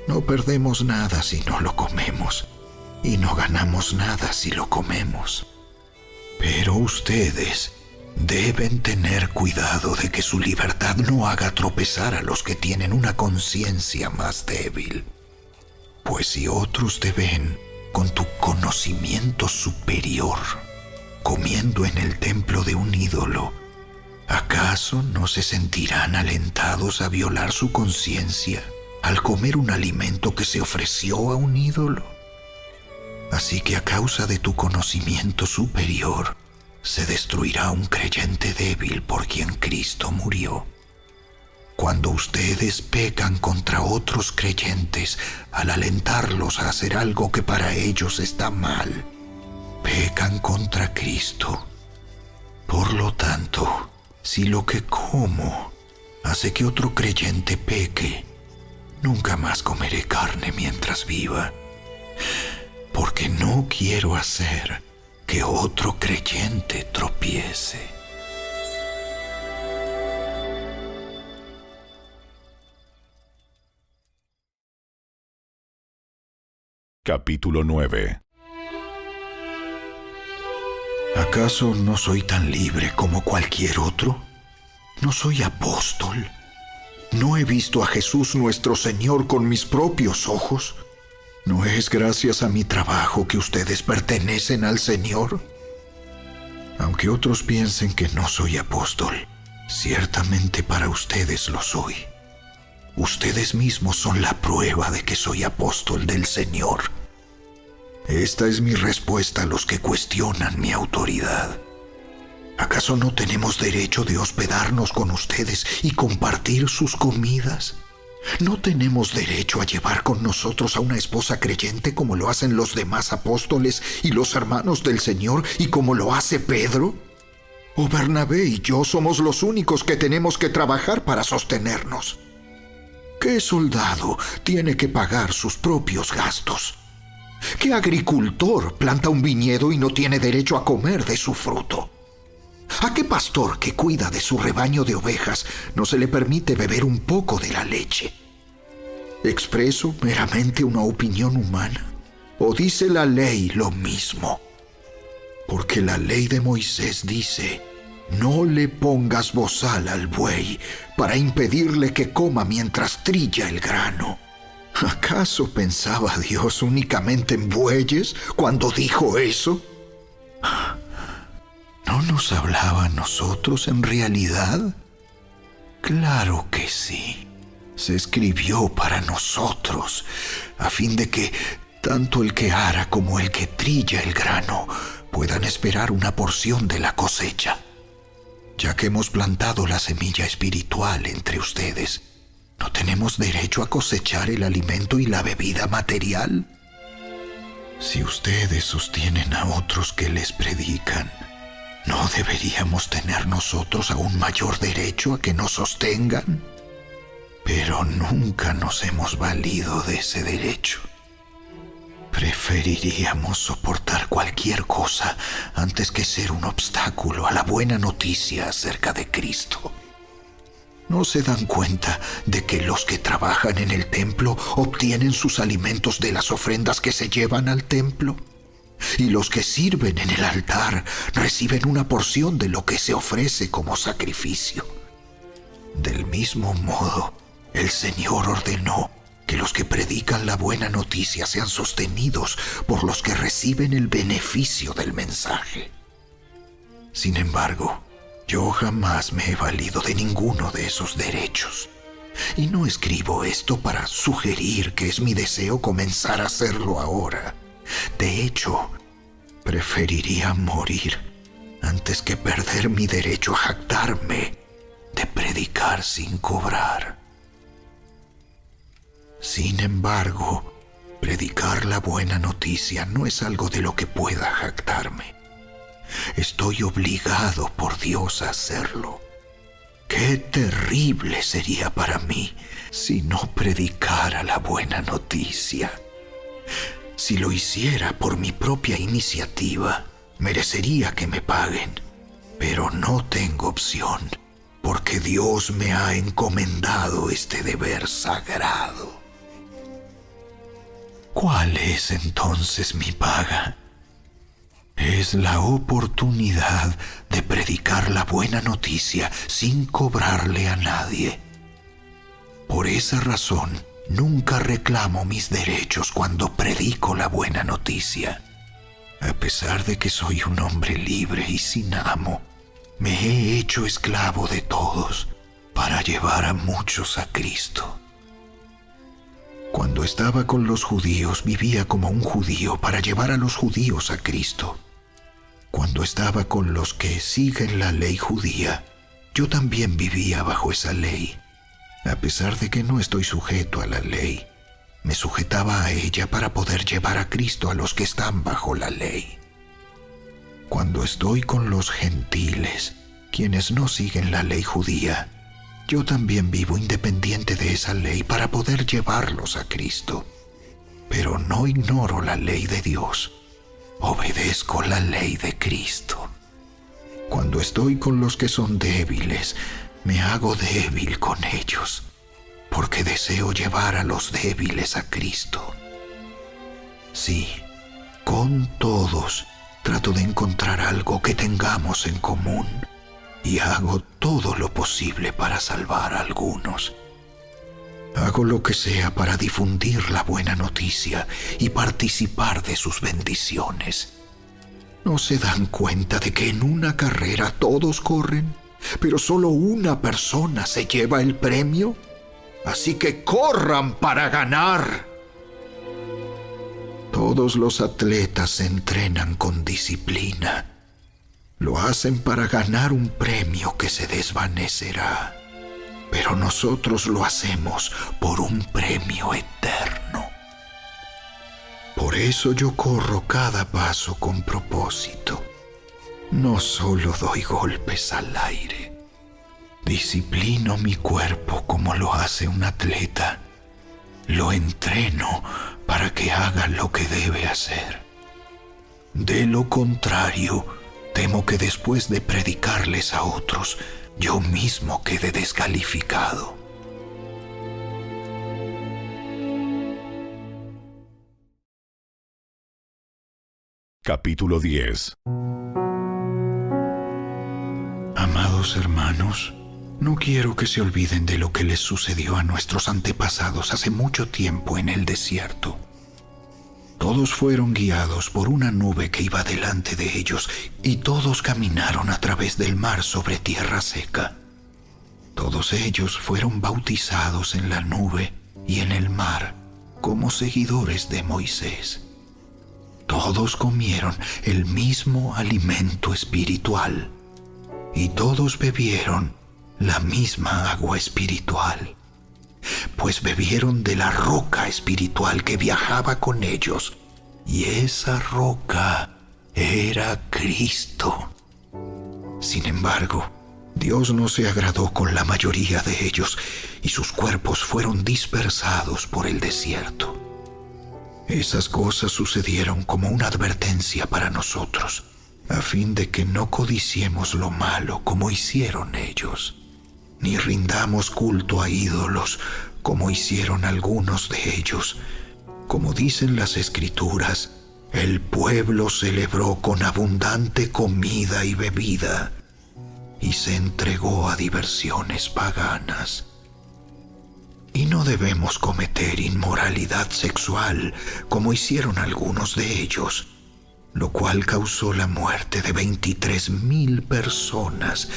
No perdemos nada si no lo comemos, y no ganamos nada si lo comemos. Pero ustedes deben tener cuidado de que su libertad no haga tropezar a los que tienen una conciencia más débil. Pues si otros te ven con tu conocimiento superior, comiendo en el templo de un ídolo, ¿acaso no se sentirán alentados a violar su conciencia al comer un alimento que se ofreció a un ídolo? Así que a causa de tu conocimiento superior, se destruirá un creyente débil por quien Cristo murió. Cuando ustedes pecan contra otros creyentes al alentarlos a hacer algo que para ellos está mal, pecan contra Cristo. Por lo tanto, si lo que como hace que otro creyente peque, nunca más comeré carne mientras viva, porque no quiero hacer que otro creyente tropiece. Capítulo 9. ¿Acaso no soy tan libre como cualquier otro? ¿No soy apóstol? ¿No he visto a Jesús nuestro Señor con mis propios ojos? ¿No es gracias a mi trabajo que ustedes pertenecen al Señor? Aunque otros piensen que no soy apóstol, ciertamente para ustedes lo soy. Ustedes mismos son la prueba de que soy apóstol del Señor. Esta es mi respuesta a los que cuestionan mi autoridad. ¿Acaso no tenemos derecho de hospedarnos con ustedes y compartir sus comidas? ¿No tenemos derecho a llevar con nosotros a una esposa creyente como lo hacen los demás apóstoles y los hermanos del Señor y como lo hace Pedro? ¿O Bernabé y yo somos los únicos que tenemos que trabajar para sostenernos? ¿Qué soldado tiene que pagar sus propios gastos? ¿Qué agricultor planta un viñedo y no tiene derecho a comer de su fruto? ¿A qué pastor que cuida de su rebaño de ovejas no se le permite beber un poco de la leche? ¿Expreso meramente una opinión humana? ¿O dice la ley lo mismo? Porque la ley de Moisés dice: no le pongas bozal al buey para impedirle que coma mientras trilla el grano. ¿Acaso pensaba Dios únicamente en bueyes cuando dijo eso? ¿No nos hablaba a nosotros en realidad? Claro que sí. Se escribió para nosotros, a fin de que tanto el que ara como el que trilla el grano puedan esperar una porción de la cosecha. Ya que hemos plantado la semilla espiritual entre ustedes, ¿no tenemos derecho a cosechar el alimento y la bebida material? Si ustedes sostienen a otros que les predican, ¿no deberíamos tener nosotros aún mayor derecho a que nos sostengan? Pero nunca nos hemos valido de ese derecho. Preferiríamos soportar cualquier cosa antes que ser un obstáculo a la buena noticia acerca de Cristo. ¿No se dan cuenta de que los que trabajan en el templo obtienen sus alimentos de las ofrendas que se llevan al templo? Y los que sirven en el altar reciben una porción de lo que se ofrece como sacrificio. Del mismo modo, el Señor ordenó que los que predican la buena noticia sean sostenidos por los que reciben el beneficio del mensaje. Sin embargo, yo jamás me he valido de ninguno de esos derechos. Y no escribo esto para sugerir que es mi deseo comenzar a hacerlo ahora. De hecho, preferiría morir antes que perder mi derecho a jactarme de predicar sin cobrar. Sin embargo, predicar la buena noticia no es algo de lo que pueda jactarme. Estoy obligado por Dios a hacerlo. Qué terrible sería para mí si no predicara la buena noticia. Si lo hiciera por mi propia iniciativa, merecería que me paguen, pero no tengo opción, porque Dios me ha encomendado este deber sagrado. ¿Cuál es entonces mi paga? Es la oportunidad de predicar la buena noticia sin cobrarle a nadie. Por esa razón, nunca reclamo mis derechos cuando predico la buena noticia. A pesar de que soy un hombre libre y sin amo, me he hecho esclavo de todos para llevar a muchos a Cristo. Cuando estaba con los judíos, vivía como un judío para llevar a los judíos a Cristo. Cuando estaba con los que siguen la ley judía, yo también vivía bajo esa ley. A pesar de que no estoy sujeto a la ley, me sujetaba a ella para poder llevar a Cristo a los que están bajo la ley. Cuando estoy con los gentiles, quienes no siguen la ley judía, yo también vivo independiente de esa ley para poder llevarlos a Cristo. Pero no ignoro la ley de Dios, obedezco la ley de Cristo. Cuando estoy con los que son débiles, me hago débil con ellos, porque deseo llevar a los débiles a Cristo. Sí, con todos trato de encontrar algo que tengamos en común, y hago todo lo posible para salvar a algunos. Hago lo que sea para difundir la buena noticia y participar de sus bendiciones. ¿No se dan cuenta de que en una carrera todos corren, pero solo una persona se lleva el premio? Así que corran para ganar. Todos los atletas se entrenan con disciplina. Lo hacen para ganar un premio que se desvanecerá. Pero nosotros lo hacemos por un premio eterno. Por eso yo corro cada paso con propósito. No solo doy golpes al aire, disciplino mi cuerpo como lo hace un atleta. Lo entreno para que haga lo que debe hacer. De lo contrario, temo que después de predicarles a otros, yo mismo quede descalificado. Capítulo 10. Amados hermanos, no quiero que se olviden de lo que les sucedió a nuestros antepasados hace mucho tiempo en el desierto. Todos fueron guiados por una nube que iba delante de ellos, y todos caminaron a través del mar sobre tierra seca. Todos ellos fueron bautizados en la nube y en el mar como seguidores de Moisés. Todos comieron el mismo alimento espiritual y todos bebieron la misma agua espiritual, pues bebieron de la roca espiritual que viajaba con ellos, y esa roca era Cristo. Sin embargo, Dios no se agradó con la mayoría de ellos, y sus cuerpos fueron dispersados por el desierto. Esas cosas sucedieron como una advertencia para nosotros, a fin de que no codiciemos lo malo como hicieron ellos, ni rindamos culto a ídolos como hicieron algunos de ellos. Como dicen las Escrituras, el pueblo celebró con abundante comida y bebida y se entregó a diversiones paganas. Y no debemos cometer inmoralidad sexual como hicieron algunos de ellos, lo cual causó la muerte de 23,000 personas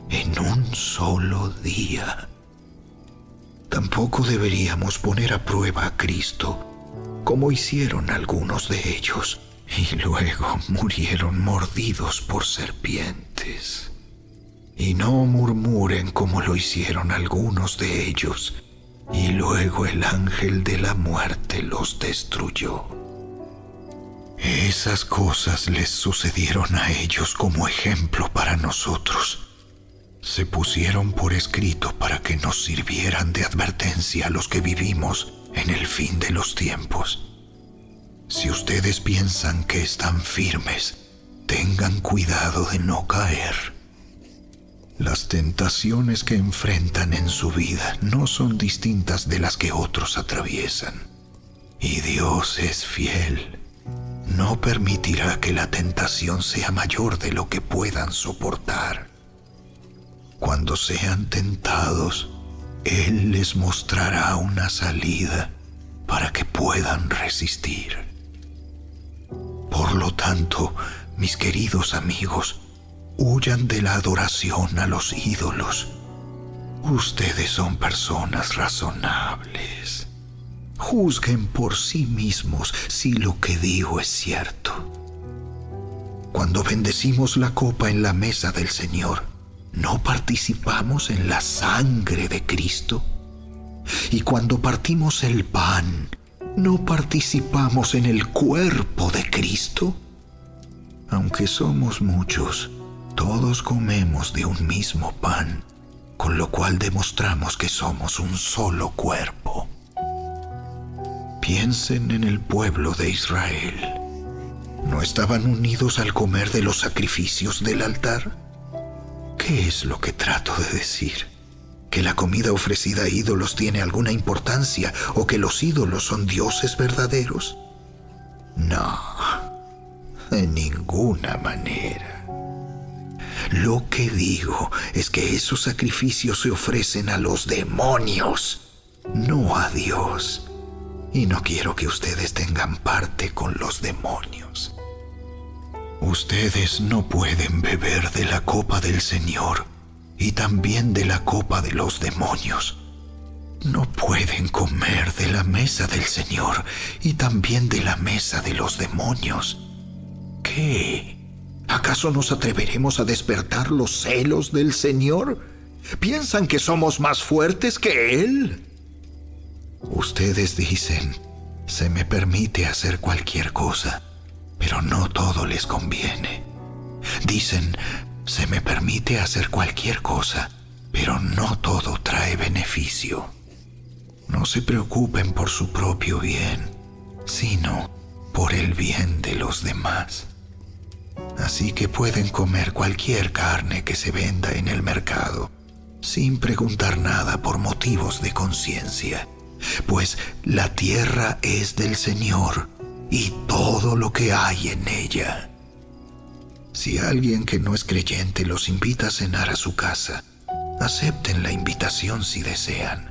en un solo día. Tampoco deberíamos poner a prueba a Cristo, como hicieron algunos de ellos, y luego murieron mordidos por serpientes. Y no murmuren como lo hicieron algunos de ellos, y luego el ángel de la muerte los destruyó. Esas cosas les sucedieron a ellos como ejemplo para nosotros. Se pusieron por escrito para que nos sirvieran de advertencia a los que vivimos en el fin de los tiempos. Si ustedes piensan que están firmes, tengan cuidado de no caer. Las tentaciones que enfrentan en su vida no son distintas de las que otros atraviesan. Y Dios es fiel. No permitirá que la tentación sea mayor de lo que puedan soportar. Cuando sean tentados, Él les mostrará una salida para que puedan resistir. Por lo tanto, mis queridos amigos, huyan de la adoración a los ídolos. Ustedes son personas razonables. Juzguen por sí mismos si lo que digo es cierto. Cuando bendecimos la copa en la mesa del Señor, ¿no participamos en la sangre de Cristo? Y cuando partimos el pan, ¿no participamos en el cuerpo de Cristo? Aunque somos muchos, todos comemos de un mismo pan, con lo cual demostramos que somos un solo cuerpo. Piensen en el pueblo de Israel. ¿No estaban unidos al comer de los sacrificios del altar? ¿Qué es lo que trato de decir? ¿Que la comida ofrecida a ídolos tiene alguna importancia o que los ídolos son dioses verdaderos? No, de ninguna manera. Lo que digo es que esos sacrificios se ofrecen a los demonios, no a Dios. Y no quiero que ustedes tengan parte con los demonios. Ustedes no pueden beber de la copa del Señor y también de la copa de los demonios. No pueden comer de la mesa del Señor y también de la mesa de los demonios. ¿Qué? ¿Acaso nos atreveremos a despertar los celos del Señor? ¿Piensan que somos más fuertes que Él? Ustedes dicen, se me permite hacer cualquier cosa, pero no todo les conviene. Dicen, se me permite hacer cualquier cosa, pero no todo trae beneficio. No se preocupen por su propio bien, sino por el bien de los demás. Así que pueden comer cualquier carne que se venda en el mercado, sin preguntar nada por motivos de conciencia, pues la tierra es del Señor y todo lo que hay en ella. Si alguien que no es creyente los invita a cenar a su casa, acepten la invitación si desean.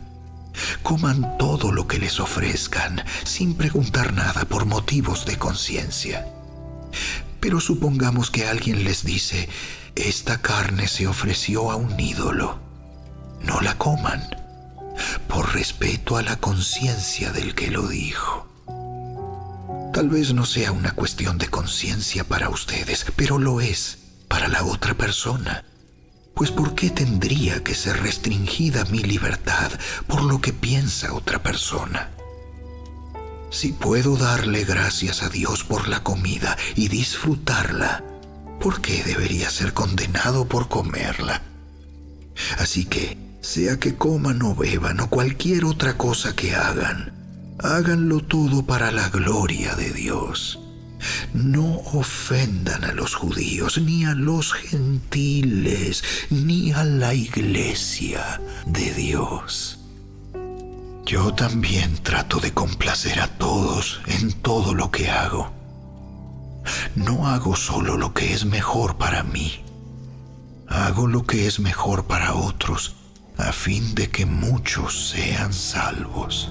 Coman todo lo que les ofrezcan, sin preguntar nada por motivos de conciencia. Pero supongamos que alguien les dice, esta carne se ofreció a un ídolo. No la coman, por respeto a la conciencia del que lo dijo. Tal vez no sea una cuestión de conciencia para ustedes, pero lo es para la otra persona. Pues ¿por qué tendría que ser restringida mi libertad por lo que piensa otra persona? Si puedo darle gracias a Dios por la comida y disfrutarla, ¿por qué debería ser condenado por comerla? Así que, sea que coman o beban o cualquier otra cosa que hagan, háganlo todo para la gloria de Dios. No ofendan a los judíos, ni a los gentiles, ni a la iglesia de Dios. Yo también trato de complacer a todos en todo lo que hago. No hago solo lo que es mejor para mí. Hago lo que es mejor para otros, a fin de que muchos sean salvos.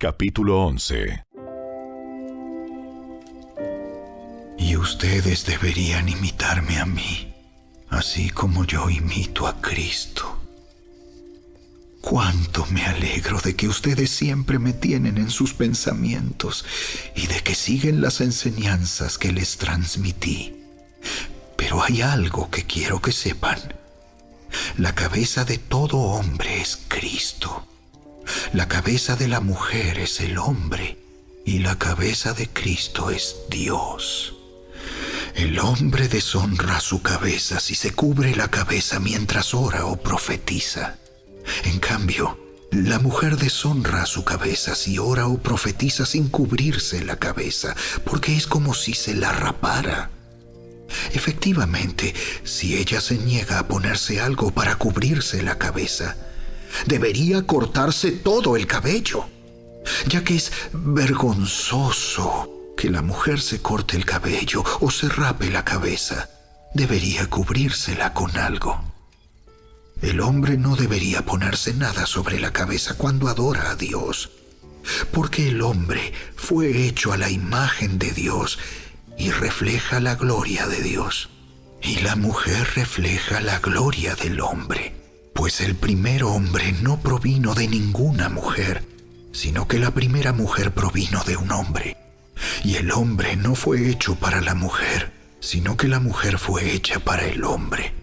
Capítulo 11. Y ustedes deberían imitarme a mí, así como yo imito a Cristo. Cuánto me alegro de que ustedes siempre me tienen en sus pensamientos y de que siguen las enseñanzas que les transmití. Pero hay algo que quiero que sepan. La cabeza de todo hombre es Cristo. La cabeza de la mujer es el hombre y la cabeza de Cristo es Dios. El hombre deshonra su cabeza si se cubre la cabeza mientras ora o profetiza. En cambio, la mujer deshonra su cabeza si ora o profetiza sin cubrirse la cabeza, porque es como si se la rapara. Efectivamente, si ella se niega a ponerse algo para cubrirse la cabeza, debería cortarse todo el cabello, ya que es vergonzoso que la mujer se corte el cabello o se rape la cabeza. Debería cubrírsela con algo. El hombre no debería ponerse nada sobre la cabeza cuando adora a Dios, porque el hombre fue hecho a la imagen de Dios y refleja la gloria de Dios, y la mujer refleja la gloria del hombre. Pues el primer hombre no provino de ninguna mujer, sino que la primera mujer provino de un hombre. Y el hombre no fue hecho para la mujer, sino que la mujer fue hecha para el hombre.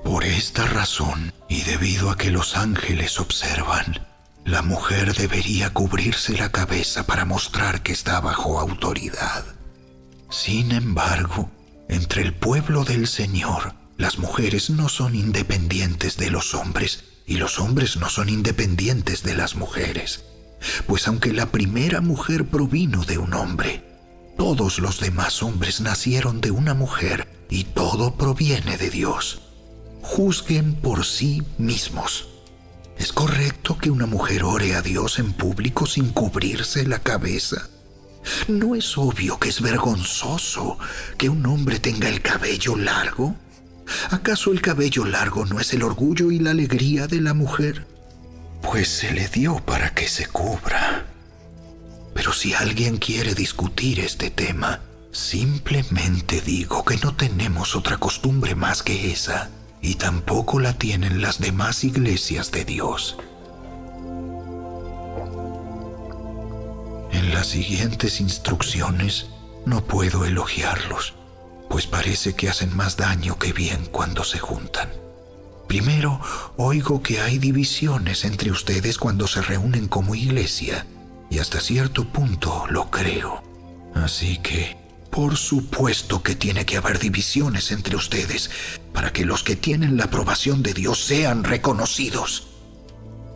Por esta razón, y debido a que los ángeles observan, la mujer debería cubrirse la cabeza para mostrar que está bajo autoridad. Sin embargo, entre el pueblo del Señor, las mujeres no son independientes de los hombres y los hombres no son independientes de las mujeres. Pues aunque la primera mujer provino de un hombre, todos los demás hombres nacieron de una mujer y todo proviene de Dios. Juzguen por sí mismos. ¿Es correcto que una mujer ore a Dios en público sin cubrirse la cabeza? ¿No es obvio que es vergonzoso que un hombre tenga el cabello largo? ¿Acaso el cabello largo no es el orgullo y la alegría de la mujer? Pues se le dio para que se cubra. Pero si alguien quiere discutir este tema, simplemente digo que no tenemos otra costumbre más que esa, y tampoco la tienen las demás iglesias de Dios. En las siguientes instrucciones no puedo elogiarlos, pues parece que hacen más daño que bien cuando se juntan. Primero, oigo que hay divisiones entre ustedes cuando se reúnen como iglesia, y hasta cierto punto lo creo. Así que, por supuesto que tiene que haber divisiones entre ustedes para que los que tienen la aprobación de Dios sean reconocidos.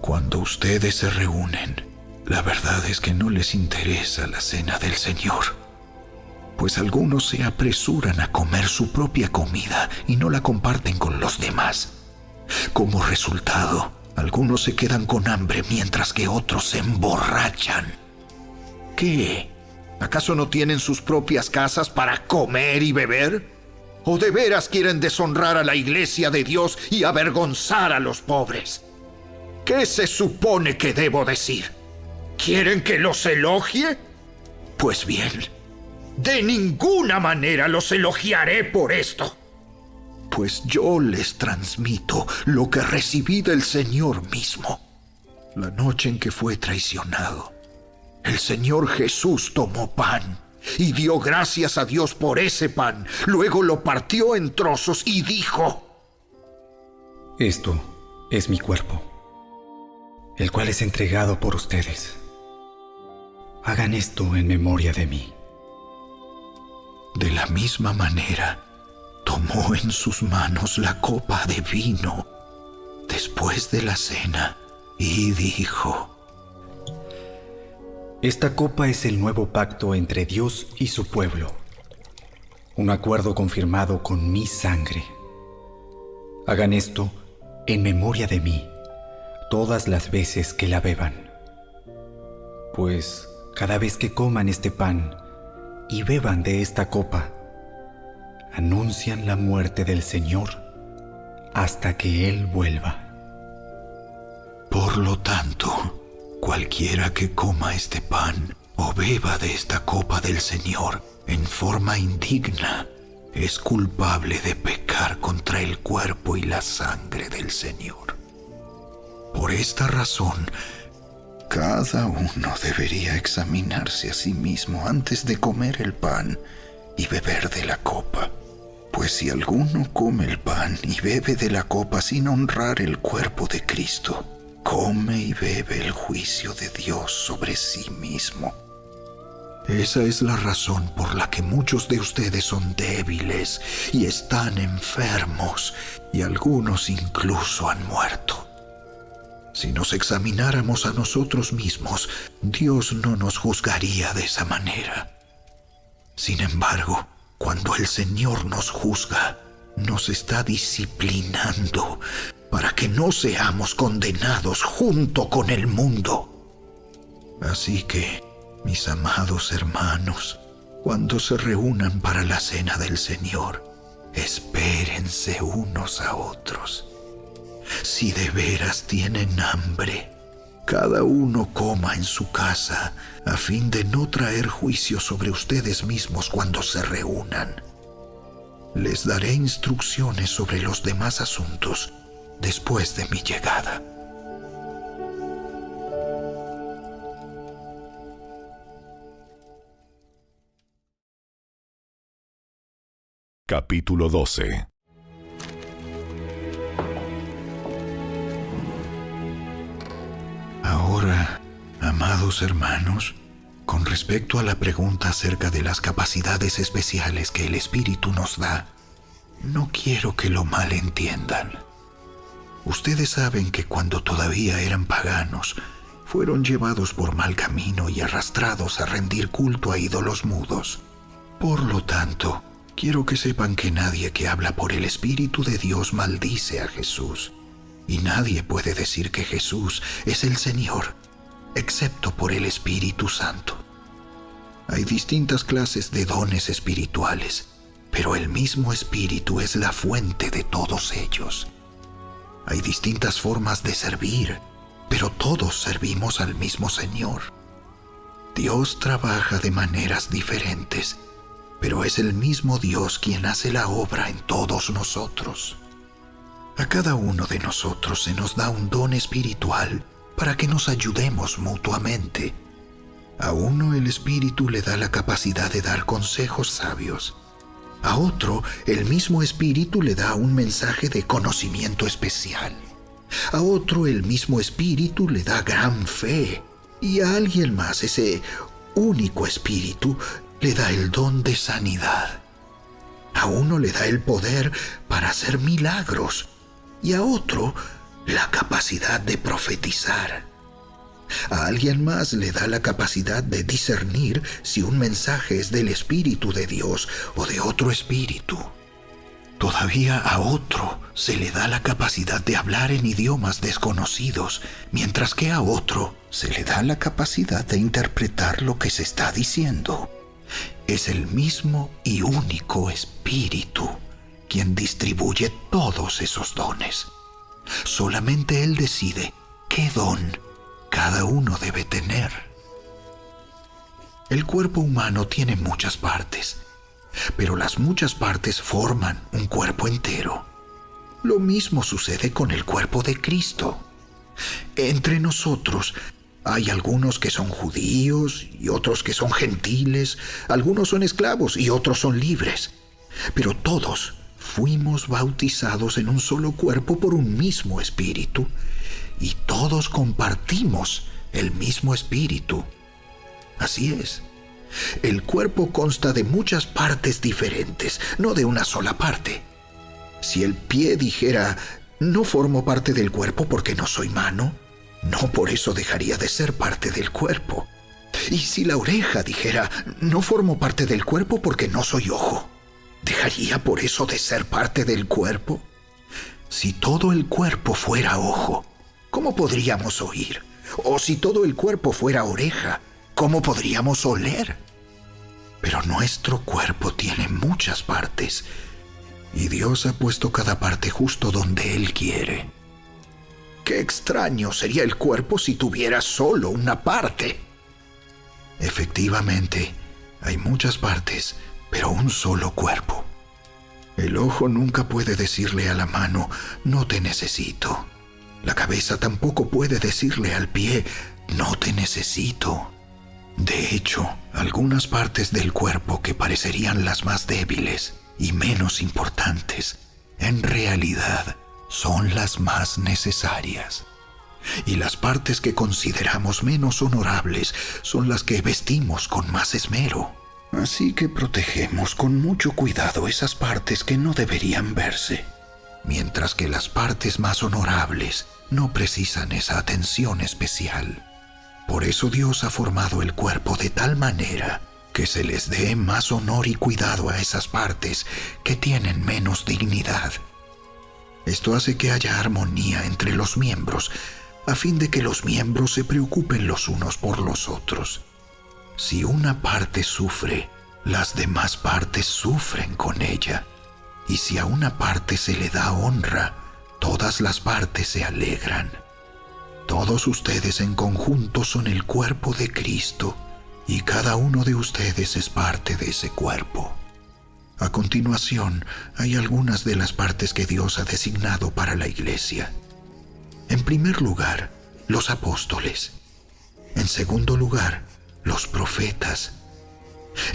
Cuando ustedes se reúnen, la verdad es que no les interesa la cena del Señor, pues algunos se apresuran a comer su propia comida y no la comparten con los demás. Como resultado, algunos se quedan con hambre mientras que otros se emborrachan. ¿Qué? ¿Acaso no tienen sus propias casas para comer y beber? ¿O de veras quieren deshonrar a la iglesia de Dios y avergonzar a los pobres? ¿Qué se supone que debo decir? ¿Quieren que los elogie? Pues bien, de ninguna manera los elogiaré por esto. Pues yo les transmito lo que recibí del Señor mismo. La noche en que fue traicionado, el Señor Jesús tomó pan y dio gracias a Dios por ese pan. Luego lo partió en trozos y dijo: Esto es mi cuerpo, el cual es entregado por ustedes. Hagan esto en memoria de mí. De la misma manera, tomó en sus manos la copa de vino después de la cena y dijo: Esta copa es el nuevo pacto entre Dios y su pueblo, un acuerdo confirmado con mi sangre. Hagan esto en memoria de mí todas las veces que la beban, pues cada vez que coman este pan y beban de esta copa, anuncian la muerte del Señor hasta que Él vuelva. Por lo tanto, cualquiera que coma este pan o beba de esta copa del Señor en forma indigna es culpable de pecar contra el cuerpo y la sangre del Señor. Por esta razón, cada uno debería examinarse a sí mismo antes de comer el pan y beber de la copa. Pues si alguno come el pan y bebe de la copa sin honrar el cuerpo de Cristo, come y bebe el juicio de Dios sobre sí mismo. Esa es la razón por la que muchos de ustedes son débiles y están enfermos, y algunos incluso han muerto. Si nos examináramos a nosotros mismos, Dios no nos juzgaría de esa manera. Sin embargo, cuando el Señor nos juzga, nos está disciplinando para que no seamos condenados junto con el mundo. Así que, mis amados hermanos, cuando se reúnan para la cena del Señor, espérense unos a otros. Si de veras tienen hambre, cada uno coma en su casa, a fin de no traer juicio sobre ustedes mismos cuando se reúnan. Les daré instrucciones sobre los demás asuntos después de mi llegada. Capítulo 12. Ahora, amados hermanos, con respecto a la pregunta acerca de las capacidades especiales que el Espíritu nos da, no quiero que lo malentiendan. Ustedes saben que cuando todavía eran paganos, fueron llevados por mal camino y arrastrados a rendir culto a ídolos mudos. Por lo tanto, quiero que sepan que nadie que habla por el Espíritu de Dios maldice a Jesús. Y nadie puede decir que Jesús es el Señor, excepto por el Espíritu Santo. Hay distintas clases de dones espirituales, pero el mismo Espíritu es la fuente de todos ellos. Hay distintas formas de servir, pero todos servimos al mismo Señor. Dios trabaja de maneras diferentes, pero es el mismo Dios quien hace la obra en todos nosotros. A cada uno de nosotros se nos da un don espiritual para que nos ayudemos mutuamente. A uno el Espíritu le da la capacidad de dar consejos sabios, A otro, el mismo Espíritu le da un mensaje de conocimiento especial. A otro, el mismo Espíritu le da gran fe. Y a alguien más, ese único Espíritu, le da el don de sanidad. A uno le da el poder para hacer milagros y a otro la capacidad de profetizar. A alguien más le da la capacidad de discernir si un mensaje es del Espíritu de Dios o de otro espíritu. Todavía a otro se le da la capacidad de hablar en idiomas desconocidos, mientras que a otro se le da la capacidad de interpretar lo que se está diciendo. Es el mismo y único Espíritu quien distribuye todos esos dones. Solamente Él decide qué don cada uno debe tener. El cuerpo humano tiene muchas partes, pero las muchas partes forman un cuerpo entero. Lo mismo sucede con el cuerpo de Cristo. Entre nosotros hay algunos que son judíos y otros que son gentiles, algunos son esclavos y otros son libres, pero todos fuimos bautizados en un solo cuerpo por un mismo Espíritu, y todos compartimos el mismo Espíritu. Así es. El cuerpo consta de muchas partes diferentes, no de una sola parte. Si el pie dijera, no formo parte del cuerpo porque no soy mano, no por eso dejaría de ser parte del cuerpo. Y si la oreja dijera, no formo parte del cuerpo porque no soy ojo, ¿dejaría por eso de ser parte del cuerpo? Si todo el cuerpo fuera ojo, ¿cómo podríamos oír? O si todo el cuerpo fuera oreja, ¿cómo podríamos oler? Pero nuestro cuerpo tiene muchas partes, y Dios ha puesto cada parte justo donde Él quiere. Qué extraño sería el cuerpo si tuviera solo una parte. Efectivamente, hay muchas partes, pero un solo cuerpo. El ojo nunca puede decirle a la mano, no te necesito. La cabeza tampoco puede decirle al pie, no te necesito. De hecho, algunas partes del cuerpo que parecerían las más débiles y menos importantes, en realidad son las más necesarias. Y las partes que consideramos menos honorables son las que vestimos con más esmero. Así que protegemos con mucho cuidado esas partes que no deberían verse, mientras que las partes más honorables no precisan esa atención especial. Por eso Dios ha formado el cuerpo de tal manera que se les dé más honor y cuidado a esas partes que tienen menos dignidad. Esto hace que haya armonía entre los miembros, a fin de que los miembros se preocupen los unos por los otros. Si una parte sufre, las demás partes sufren con ella. Y si a una parte se le da honra, todas las partes se alegran. Todos ustedes en conjunto son el cuerpo de Cristo, y cada uno de ustedes es parte de ese cuerpo. A continuación, hay algunas de las partes que Dios ha designado para la iglesia. En primer lugar, los apóstoles. En segundo lugar, los profetas.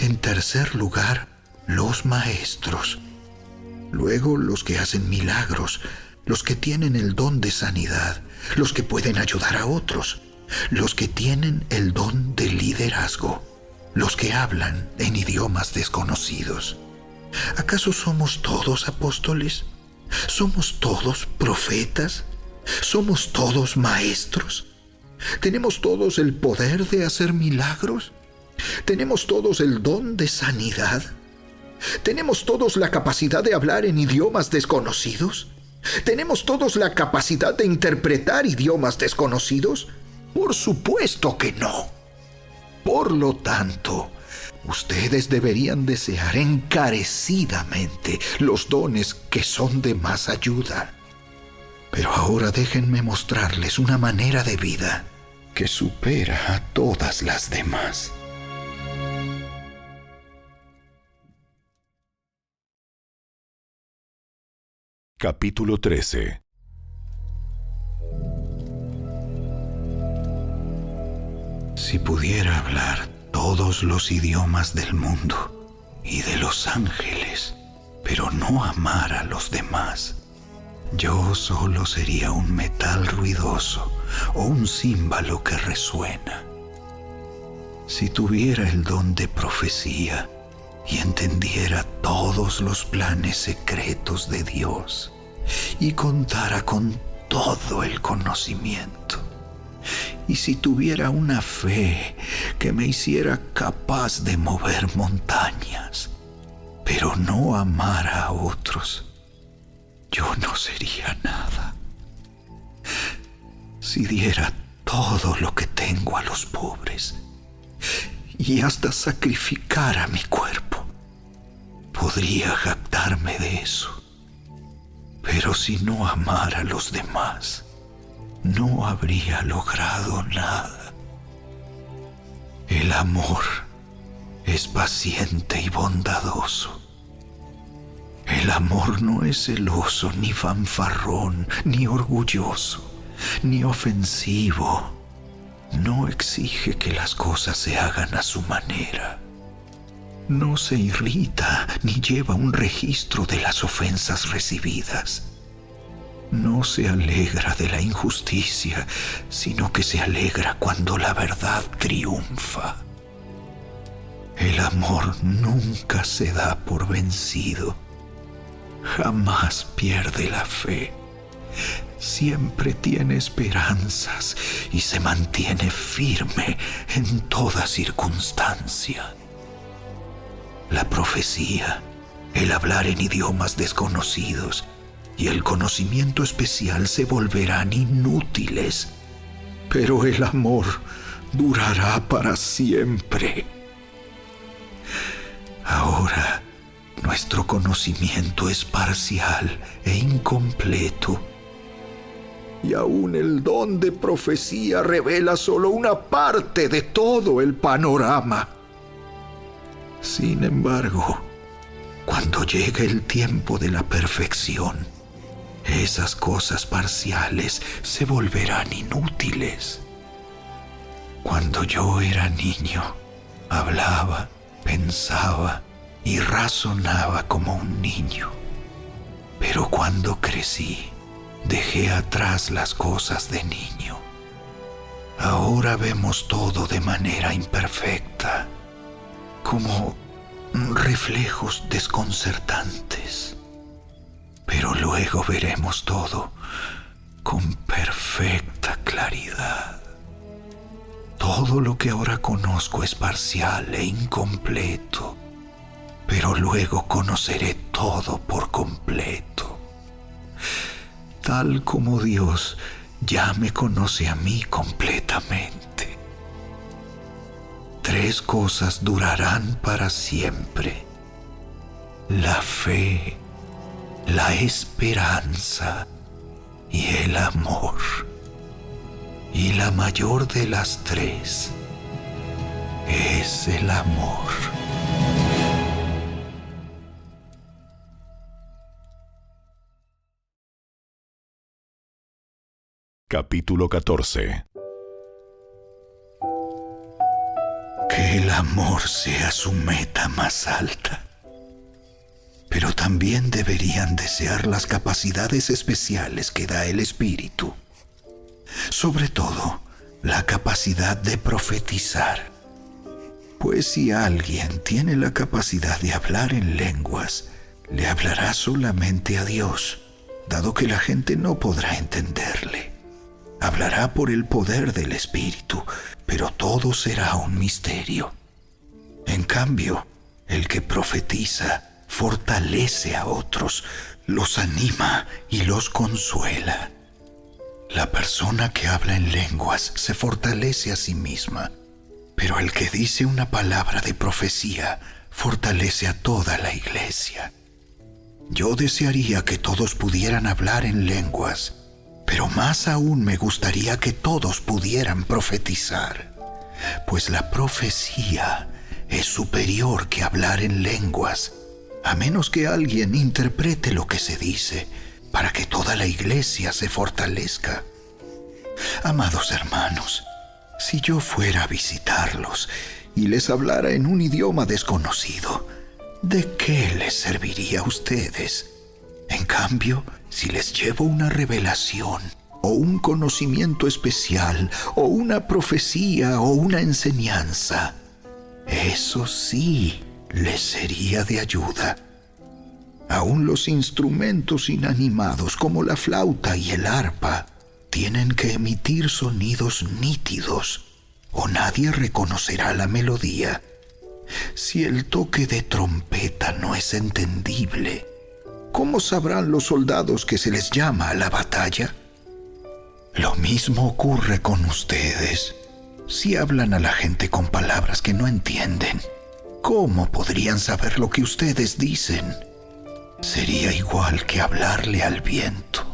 En tercer lugar, los maestros. Luego, los que hacen milagros, los que tienen el don de sanidad, los que pueden ayudar a otros, los que tienen el don de liderazgo, los que hablan en idiomas desconocidos. ¿Acaso somos todos apóstoles? ¿Somos todos profetas? ¿Somos todos maestros? ¿Tenemos todos el poder de hacer milagros? ¿Tenemos todos el don de sanidad? ¿Tenemos todos la capacidad de hablar en idiomas desconocidos? ¿Tenemos todos la capacidad de interpretar idiomas desconocidos? Por supuesto que no. Por lo tanto, ustedes deberían desear encarecidamente los dones que son de más ayuda. Pero ahora déjenme mostrarles una manera de vida que supera a todas las demás. Capítulo 13. Si pudiera hablar todos los idiomas del mundo y de los ángeles, pero no amar a los demás, yo solo sería un metal ruidoso o un címbalo que resuena. Si tuviera el don de profecía y entendiera todos los planes secretos de Dios y contara con todo el conocimiento, y si tuviera una fe que me hiciera capaz de mover montañas, pero no amara a otros, yo no sería nada. Si diera todo lo que tengo a los pobres y hasta sacrificara mi cuerpo, podría jactarme de eso. Pero si no amara a los demás, no habría logrado nada. El amor es paciente y bondadoso. El amor no es celoso, ni fanfarrón, ni orgulloso, ni ofensivo. No exige que las cosas se hagan a su manera. No se irrita ni lleva un registro de las ofensas recibidas. No se alegra de la injusticia, sino que se alegra cuando la verdad triunfa. El amor nunca se da por vencido. Jamás pierde la fe. Siempre tiene esperanzas y se mantiene firme en toda circunstancia. La profecía, el hablar en idiomas desconocidos y el conocimiento especial se volverán inútiles, pero el amor durará para siempre. Ahora, nuestro conocimiento es parcial e incompleto, y aún el don de profecía revela solo una parte de todo el panorama. Sin embargo, cuando llegue el tiempo de la perfección, esas cosas parciales se volverán inútiles. Cuando yo era niño, hablaba, pensaba y razonaba como un niño. Pero cuando crecí, dejé atrás las cosas de niño. Ahora vemos todo de manera imperfecta, como reflejos desconcertantes. Pero luego veremos todo con perfecta claridad. Todo lo que ahora conozco es parcial e incompleto, pero luego conoceré todo por completo. Tal como Dios ya me conoce a mí completamente. 3 cosas durarán para siempre: la fe, la esperanza y el amor. Y la mayor de las 3 es el amor. Capítulo 14. Que el amor sea su meta más alta. Pero también deberían desear las capacidades especiales que da el Espíritu. Sobre todo, la capacidad de profetizar. Pues si alguien tiene la capacidad de hablar en lenguas, le hablará solamente a Dios, dado que la gente no podrá entenderle. Hablará por el poder del Espíritu, pero todo será un misterio. En cambio, el que profetiza fortalece a otros, los anima y los consuela. La persona que habla en lenguas se fortalece a sí misma, pero el que dice una palabra de profecía fortalece a toda la iglesia. Yo desearía que todos pudieran hablar en lenguas, pero más aún me gustaría que todos pudieran profetizar, pues la profecía es superior que hablar en lenguas, a menos que alguien interprete lo que se dice para que toda la iglesia se fortalezca. Amados hermanos, si yo fuera a visitarlos y les hablara en un idioma desconocido, ¿de qué les serviría a ustedes? En cambio, si les llevo una revelación, o un conocimiento especial, o una profecía, o una enseñanza, eso sí les sería de ayuda. Aún los instrumentos inanimados como la flauta y el arpa tienen que emitir sonidos nítidos, o nadie reconocerá la melodía. Si el toque de trompeta no es entendible, ¿cómo sabrán los soldados que se les llama a la batalla? Lo mismo ocurre con ustedes. Si hablan a la gente con palabras que no entienden, ¿cómo podrían saber lo que ustedes dicen? Sería igual que hablarle al viento.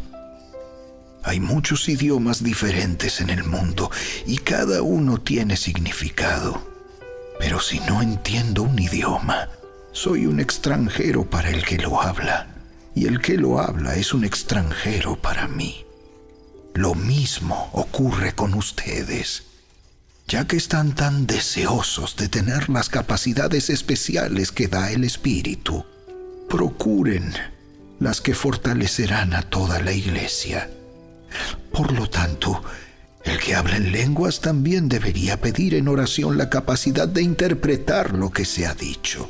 Hay muchos idiomas diferentes en el mundo y cada uno tiene significado. Pero si no entiendo un idioma, soy un extranjero para el que lo habla, y el que lo habla es un extranjero para mí. Lo mismo ocurre con ustedes. Ya que están tan deseosos de tener las capacidades especiales que da el Espíritu, procuren las que fortalecerán a toda la iglesia. Por lo tanto, el que habla en lenguas también debería pedir en oración la capacidad de interpretar lo que se ha dicho.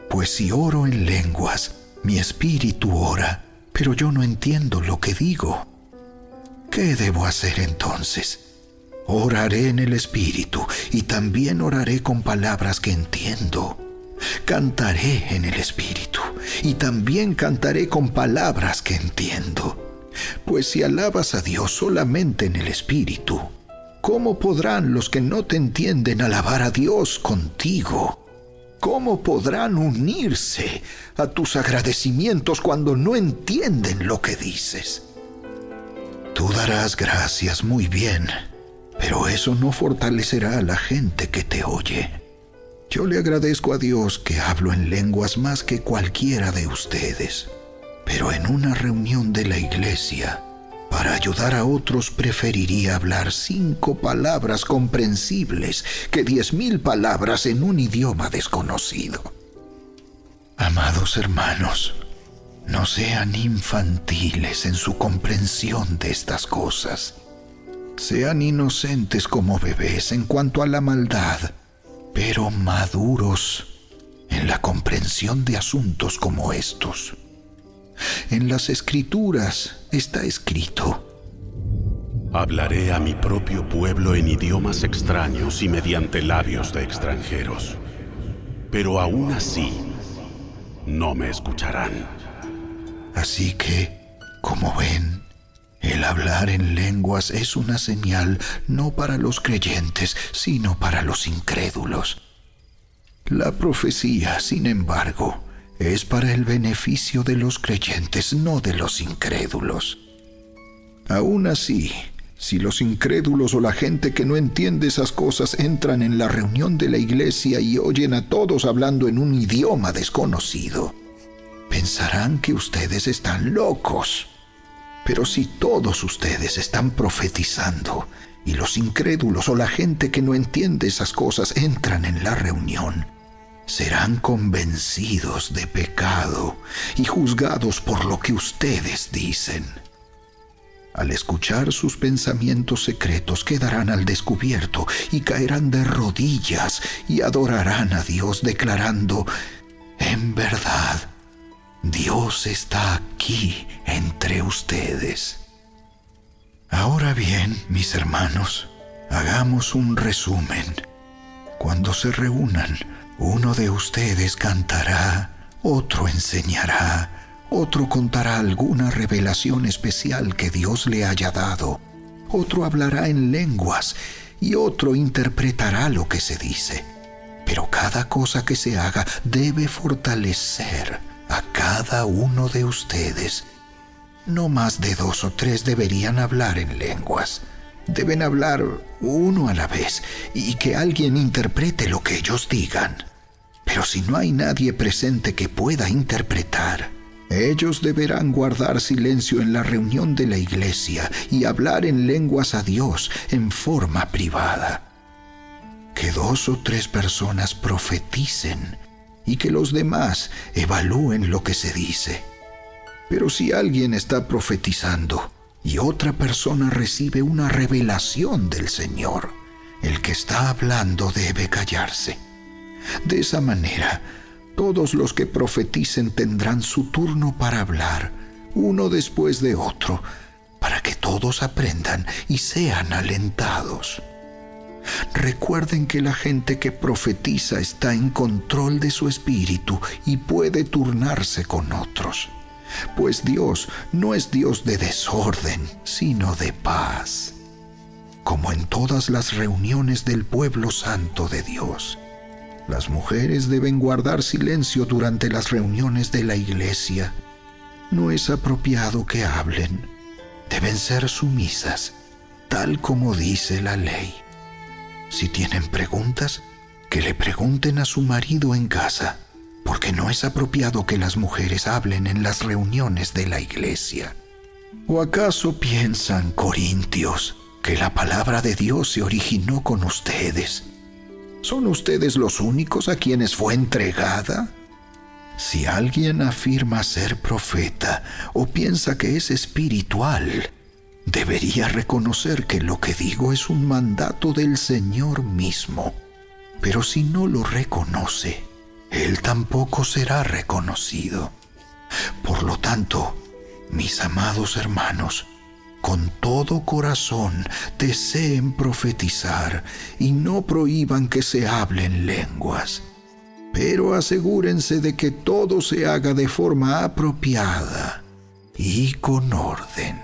Pues si oro en lenguas, mi espíritu ora, pero yo no entiendo lo que digo. ¿Qué debo hacer entonces? Oraré en el espíritu y también oraré con palabras que entiendo. Cantaré en el espíritu y también cantaré con palabras que entiendo. Pues si alabas a Dios solamente en el espíritu, ¿cómo podrán los que no te entienden alabar a Dios contigo? ¿Cómo podrán unirse a tus agradecimientos cuando no entienden lo que dices? Tú darás gracias muy bien, pero eso no fortalecerá a la gente que te oye. Yo le agradezco a Dios que hablo en lenguas más que cualquiera de ustedes, pero en una reunión de la iglesia, para ayudar a otros preferiría hablar 5 palabras comprensibles que 10,000 palabras en un idioma desconocido. Amados hermanos, no sean infantiles en su comprensión de estas cosas. Sean inocentes como bebés en cuanto a la maldad, pero maduros en la comprensión de asuntos como estos. En las Escrituras está escrito: hablaré a mi propio pueblo en idiomas extraños y mediante labios de extranjeros, pero aún así no me escucharán. Así que, como ven, el hablar en lenguas es una señal no para los creyentes, sino para los incrédulos. La profecía, sin embargo, es para el beneficio de los creyentes, no de los incrédulos. Aún así, si los incrédulos o la gente que no entiende esas cosas entran en la reunión de la iglesia y oyen a todos hablando en un idioma desconocido, pensarán que ustedes están locos. Pero si todos ustedes están profetizando y los incrédulos o la gente que no entiende esas cosas entran en la reunión, serán convencidos de pecado y juzgados por lo que ustedes dicen. Al escuchar sus pensamientos secretos quedarán al descubierto y caerán de rodillas y adorarán a Dios declarando: en verdad, Dios está aquí entre ustedes. Ahora bien, mis hermanos, hagamos un resumen. Cuando se reúnan, uno de ustedes cantará, otro enseñará, otro contará alguna revelación especial que Dios le haya dado, otro hablará en lenguas y otro interpretará lo que se dice. Pero cada cosa que se haga debe fortalecer a cada uno de ustedes. No más de 2 o 3 deberían hablar en lenguas. Deben hablar uno a la vez y que alguien interprete lo que ellos digan. Pero si no hay nadie presente que pueda interpretar, ellos deberán guardar silencio en la reunión de la iglesia y hablar en lenguas a Dios en forma privada. Que 2 o 3 personas profeticen y que los demás evalúen lo que se dice. Pero si alguien está profetizando y otra persona recibe una revelación del Señor, el que está hablando debe callarse. De esa manera, todos los que profeticen tendrán su turno para hablar, uno después de otro, para que todos aprendan y sean alentados. Recuerden que la gente que profetiza está en control de su espíritu y puede turnarse con otros, pues Dios no es Dios de desorden, sino de paz. Como en todas las reuniones del pueblo santo de Dios, las mujeres deben guardar silencio durante las reuniones de la iglesia. No es apropiado que hablen. Deben ser sumisas, tal como dice la ley. Si tienen preguntas, que le pregunten a su marido en casa, porque no es apropiado que las mujeres hablen en las reuniones de la iglesia. ¿O acaso piensan, corintios, que la palabra de Dios se originó con ustedes? ¿Son ustedes los únicos a quienes fue entregada? Si alguien afirma ser profeta o piensa que es espiritual, debería reconocer que lo que digo es un mandato del Señor mismo. Pero si no lo reconoce, Él tampoco será reconocido. Por lo tanto, mis amados hermanos, con todo corazón deseen profetizar y no prohíban que se hablen lenguas. Pero asegúrense de que todo se haga de forma apropiada y con orden.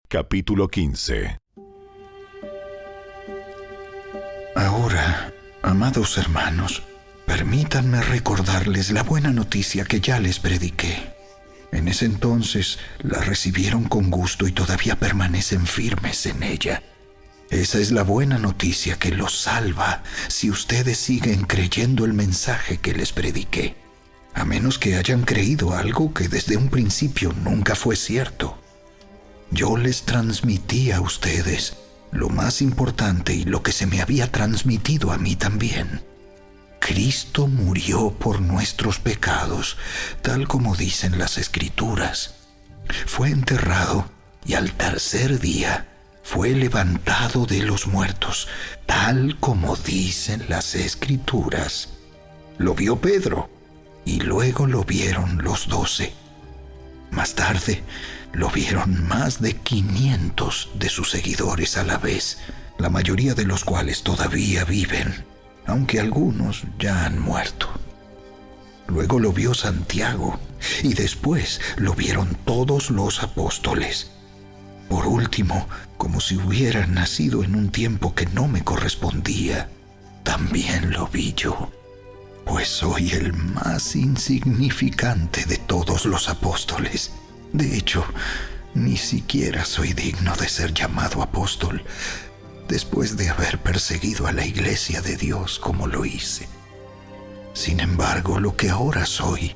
Capítulo 15. Ahora, amados hermanos, permítanme recordarles la buena noticia que ya les prediqué. En ese entonces la recibieron con gusto y todavía permanecen firmes en ella. Esa es la buena noticia que los salva si ustedes siguen creyendo el mensaje que les prediqué, a menos que hayan creído algo que desde un principio nunca fue cierto. Yo les transmití a ustedes lo más importante y lo que se me había transmitido a mí también. Cristo murió por nuestros pecados, tal como dicen las Escrituras. Fue enterrado y al tercer día fue levantado de los muertos, tal como dicen las Escrituras. Lo vio Pedro y luego lo vieron los 12. Más tarde lo vieron más de 500 de sus seguidores a la vez, la mayoría de los cuales todavía viven, aunque algunos ya han muerto. Luego lo vio Santiago, y después lo vieron todos los apóstoles. Por último, como si hubiera nacido en un tiempo que no me correspondía, también lo vi yo, pues soy el más insignificante de todos los apóstoles. De hecho, ni siquiera soy digno de ser llamado apóstol, después de haber perseguido a la iglesia de Dios como lo hice. Sin embargo, lo que ahora soy,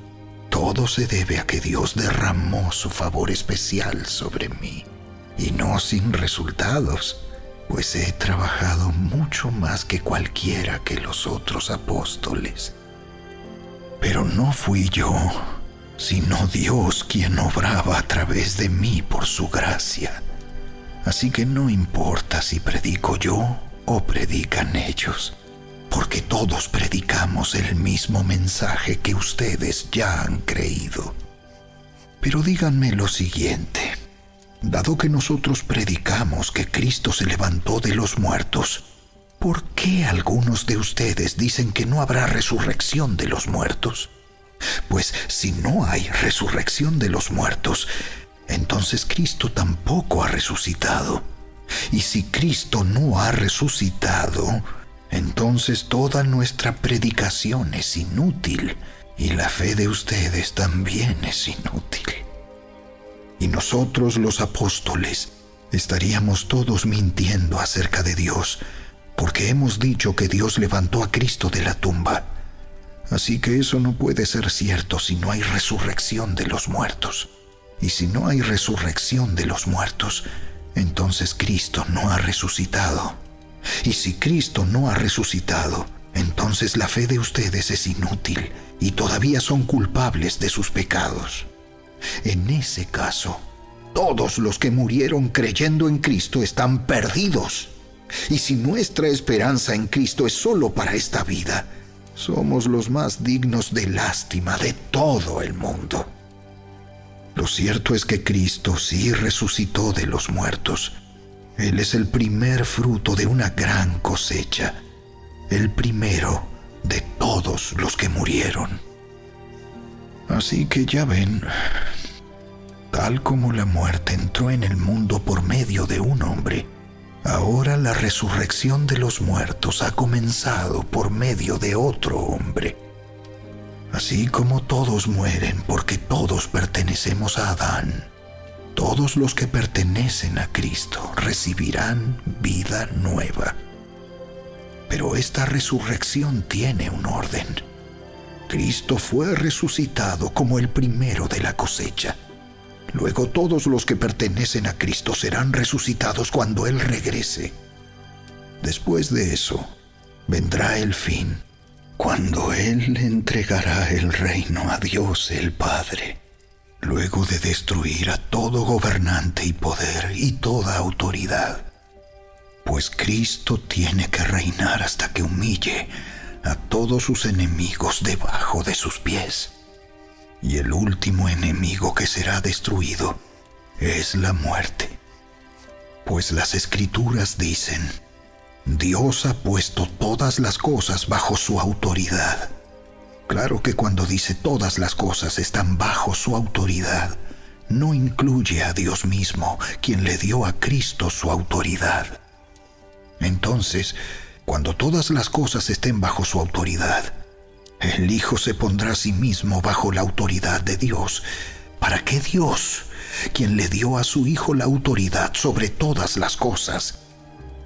todo se debe a que Dios derramó su favor especial sobre mí, y no sin resultados, pues he trabajado mucho más que cualquiera que los otros apóstoles. Pero no fui yo, sino Dios quien obraba a través de mí por su gracia. Así que no importa si predico yo o predican ellos, porque todos predicamos el mismo mensaje que ustedes ya han creído. Pero díganme lo siguiente: dado que nosotros predicamos que Cristo se levantó de los muertos, ¿por qué algunos de ustedes dicen que no habrá resurrección de los muertos? Pues si no hay resurrección de los muertos, entonces Cristo tampoco ha resucitado. Y si Cristo no ha resucitado, entonces toda nuestra predicación es inútil, y la fe de ustedes también es inútil. Y nosotros los apóstoles estaríamos todos mintiendo acerca de Dios, porque hemos dicho que Dios levantó a Cristo de la tumba. Así que eso no puede ser cierto si no hay resurrección de los muertos. Y si no hay resurrección de los muertos, entonces Cristo no ha resucitado. Y si Cristo no ha resucitado, entonces la fe de ustedes es inútil y todavía son culpables de sus pecados. En ese caso, todos los que murieron creyendo en Cristo están perdidos. Y si nuestra esperanza en Cristo es solo para esta vida, somos los más dignos de lástima de todo el mundo. Lo cierto es que Cristo sí resucitó de los muertos. Él es el primer fruto de una gran cosecha, el primero de todos los que murieron. Así que ya ven, tal como la muerte entró en el mundo por medio de un hombre, ahora la resurrección de los muertos ha comenzado por medio de otro hombre. Así como todos mueren porque todos pertenecemos a Adán, todos los que pertenecen a Cristo recibirán vida nueva. Pero esta resurrección tiene un orden. Cristo fue resucitado como el primero de la cosecha. Luego todos los que pertenecen a Cristo serán resucitados cuando Él regrese. Después de eso, vendrá el fin, cuando Él le entregará el reino a Dios el Padre, luego de destruir a todo gobernante y poder y toda autoridad. Pues Cristo tiene que reinar hasta que humille a todos sus enemigos debajo de sus pies. Y el último enemigo que será destruido es la muerte. Pues las Escrituras dicen: Dios ha puesto todas las cosas bajo su autoridad. Claro que cuando dice todas las cosas están bajo su autoridad, no incluye a Dios mismo, quien le dio a Cristo su autoridad. Entonces, cuando todas las cosas estén bajo su autoridad, el Hijo se pondrá a sí mismo bajo la autoridad de Dios, para que Dios, quien le dio a su Hijo la autoridad sobre todas las cosas,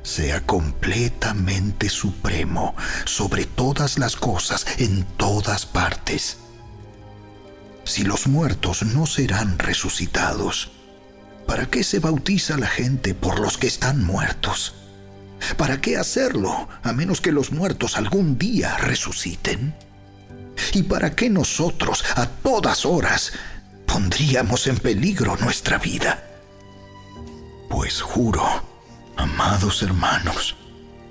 sea completamente supremo sobre todas las cosas en todas partes. Si los muertos no serán resucitados, ¿para qué se bautiza la gente por los que están muertos? ¿Para qué hacerlo, a menos que los muertos algún día resuciten? ¿Y para qué nosotros, a todas horas, pondríamos en peligro nuestra vida? Pues juro, amados hermanos,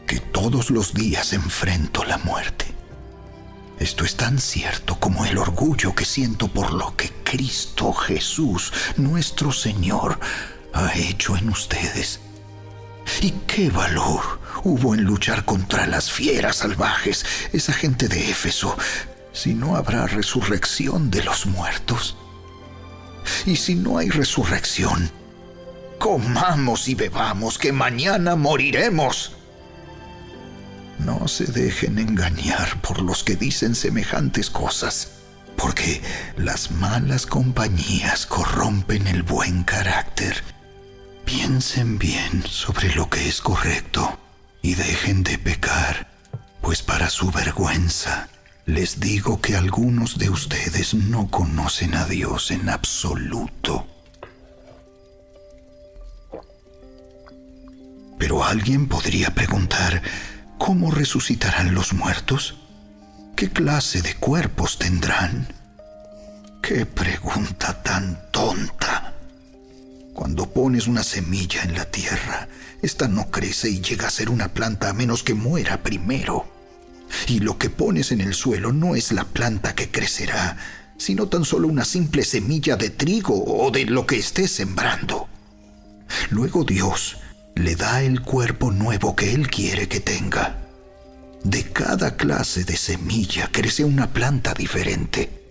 que todos los días enfrento la muerte. Esto es tan cierto como el orgullo que siento por lo que Cristo Jesús, nuestro Señor, ha hecho en ustedes. ¿Y qué valor hubo en luchar contra las fieras salvajes, esa gente de Éfeso, si no habrá resurrección de los muertos? Y si no hay resurrección, comamos y bebamos, que mañana moriremos. No se dejen engañar por los que dicen semejantes cosas, porque las malas compañías corrompen el buen carácter. Piensen bien sobre lo que es correcto y dejen de pecar, pues para su vergüenza les digo que algunos de ustedes no conocen a Dios en absoluto. Pero alguien podría preguntar: ¿cómo resucitarán los muertos? ¿Qué clase de cuerpos tendrán? ¡Qué pregunta tan tonta! Cuando pones una semilla en la tierra, esta no crece y llega a ser una planta a menos que muera primero. Y lo que pones en el suelo no es la planta que crecerá, sino tan solo una simple semilla de trigo o de lo que estés sembrando. Luego Dios le da el cuerpo nuevo que Él quiere que tenga. De cada clase de semilla crece una planta diferente.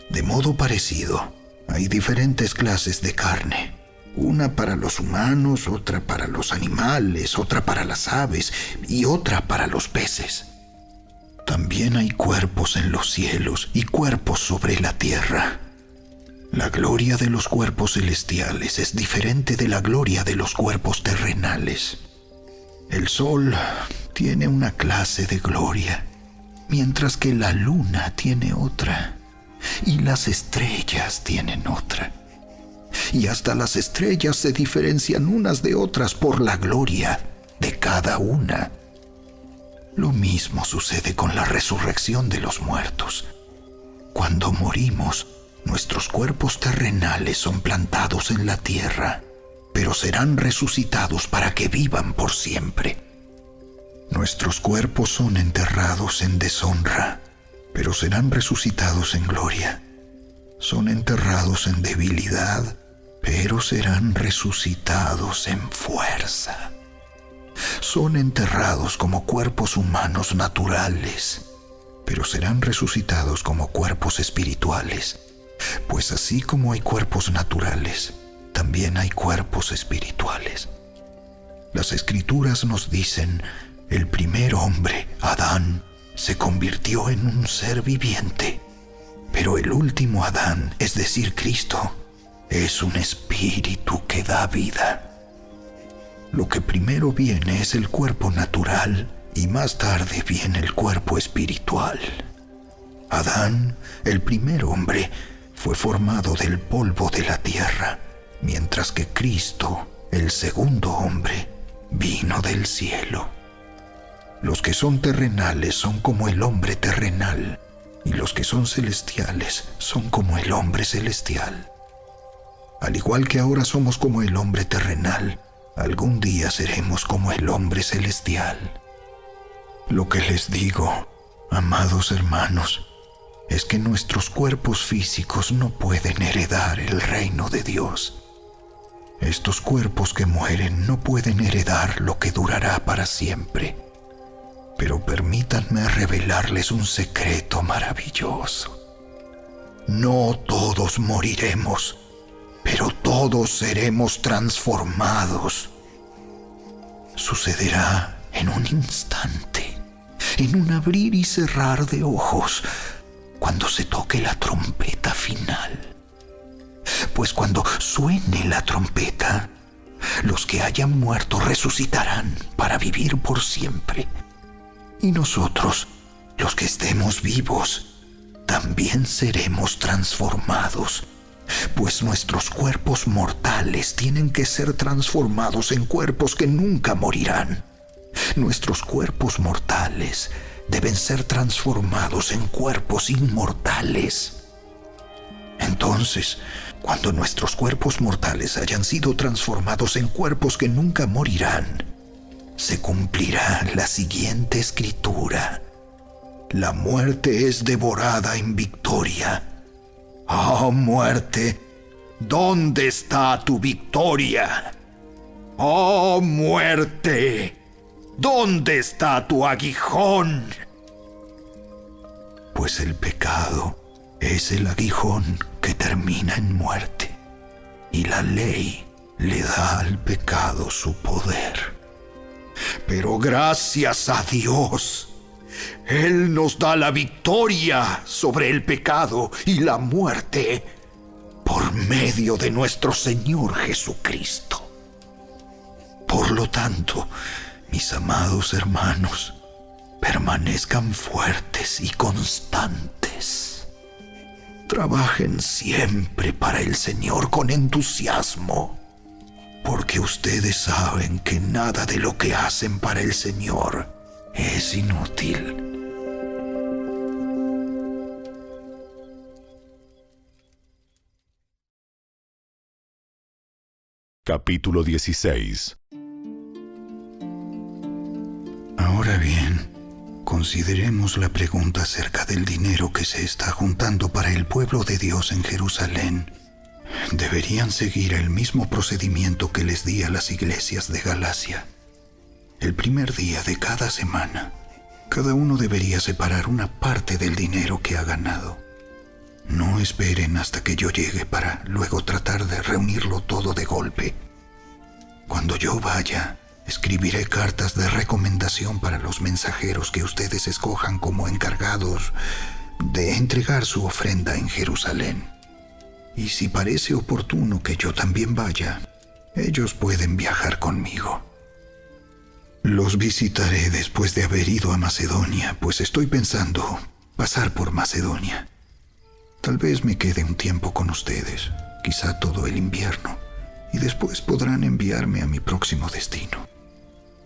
De modo parecido, hay diferentes clases de carne. Una para los humanos, otra para los animales, otra para las aves y otra para los peces. También hay cuerpos en los cielos y cuerpos sobre la tierra. La gloria de los cuerpos celestiales es diferente de la gloria de los cuerpos terrenales. El sol tiene una clase de gloria, mientras que la luna tiene otra, y las estrellas tienen otra. y hasta las estrellas se diferencian unas de otras por la gloria de cada una. Lo mismo sucede con la resurrección de los muertos. Cuando morimos, nuestros cuerpos terrenales son plantados en la tierra, pero serán resucitados para que vivan por siempre. Nuestros cuerpos son enterrados en deshonra, pero serán resucitados en gloria. Son enterrados en debilidad, pero serán resucitados en fuerza. Son enterrados como cuerpos humanos naturales, pero serán resucitados como cuerpos espirituales, pues así como hay cuerpos naturales, también hay cuerpos espirituales. Las Escrituras nos dicen: el primer hombre, Adán, se convirtió en un ser viviente, pero el último Adán, es decir, Cristo, es un espíritu que da vida. Lo que primero viene es el cuerpo natural y más tarde viene el cuerpo espiritual. Adán, el primer hombre, fue formado del polvo de la tierra, mientras que Cristo, el segundo hombre, vino del cielo. Los que son terrenales son como el hombre terrenal, y los que son celestiales son como el hombre celestial. Al igual que ahora somos como el hombre terrenal, algún día seremos como el hombre celestial. Lo que les digo, amados hermanos, es que nuestros cuerpos físicos no pueden heredar el reino de Dios. Estos cuerpos que mueren no pueden heredar lo que durará para siempre. Pero permítanme revelarles un secreto maravilloso. No todos moriremos, pero todos seremos transformados. Sucederá en un instante, en un abrir y cerrar de ojos, cuando se toque la trompeta final. Pues cuando suene la trompeta, los que hayan muerto resucitarán para vivir por siempre. Y nosotros, los que estemos vivos, también seremos transformados, pues nuestros cuerpos mortales tienen que ser transformados en cuerpos que nunca morirán. Nuestros cuerpos mortales deben ser transformados en cuerpos inmortales. Entonces, cuando nuestros cuerpos mortales hayan sido transformados en cuerpos que nunca morirán, se cumplirá la siguiente escritura: la muerte es devorada en victoria. ¡Oh, muerte! ¿Dónde está tu victoria? ¡Oh, muerte! ¿Dónde está tu aguijón? Pues el pecado es el aguijón que termina en muerte, y la ley le da al pecado su poder. Pero gracias a Dios, Él nos da la victoria sobre el pecado y la muerte por medio de nuestro Señor Jesucristo. Por lo tanto, mis amados hermanos, permanezcan fuertes y constantes. Trabajen siempre para el Señor con entusiasmo, porque ustedes saben que nada de lo que hacen para el Señor es inútil. Capítulo 16. Ahora bien, consideremos la pregunta acerca del dinero que se está juntando para el pueblo de Dios en Jerusalén. Deberían seguir el mismo procedimiento que les di a las iglesias de Galacia. El primer día de cada semana, cada uno debería separar una parte del dinero que ha ganado. No esperen hasta que yo llegue para luego tratar de reunirlo todo de golpe. Cuando yo vaya, escribiré cartas de recomendación para los mensajeros que ustedes escojan como encargados de entregar su ofrenda en Jerusalén. Y si parece oportuno que yo también vaya, ellos pueden viajar conmigo. Los visitaré después de haber ido a Macedonia, pues estoy pensando pasar por Macedonia. Tal vez me quede un tiempo con ustedes, quizá todo el invierno, y después podrán enviarme a mi próximo destino.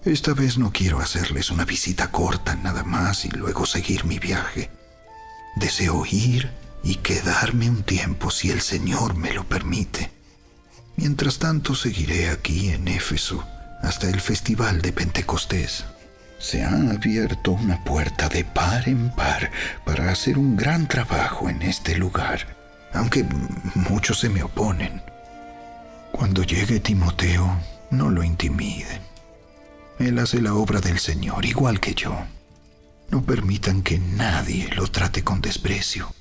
Esta vez no quiero hacerles una visita corta nada más y luego seguir mi viaje. Deseo ir y quedarme un tiempo si el Señor me lo permite. Mientras tanto seguiré aquí en Éfeso hasta el festival de Pentecostés. Se ha abierto una puerta de par en par para hacer un gran trabajo en este lugar, aunque muchos se me oponen. Cuando llegue Timoteo, no lo intimiden. Él hace la obra del Señor igual que yo. No permitan que nadie lo trate con desprecio.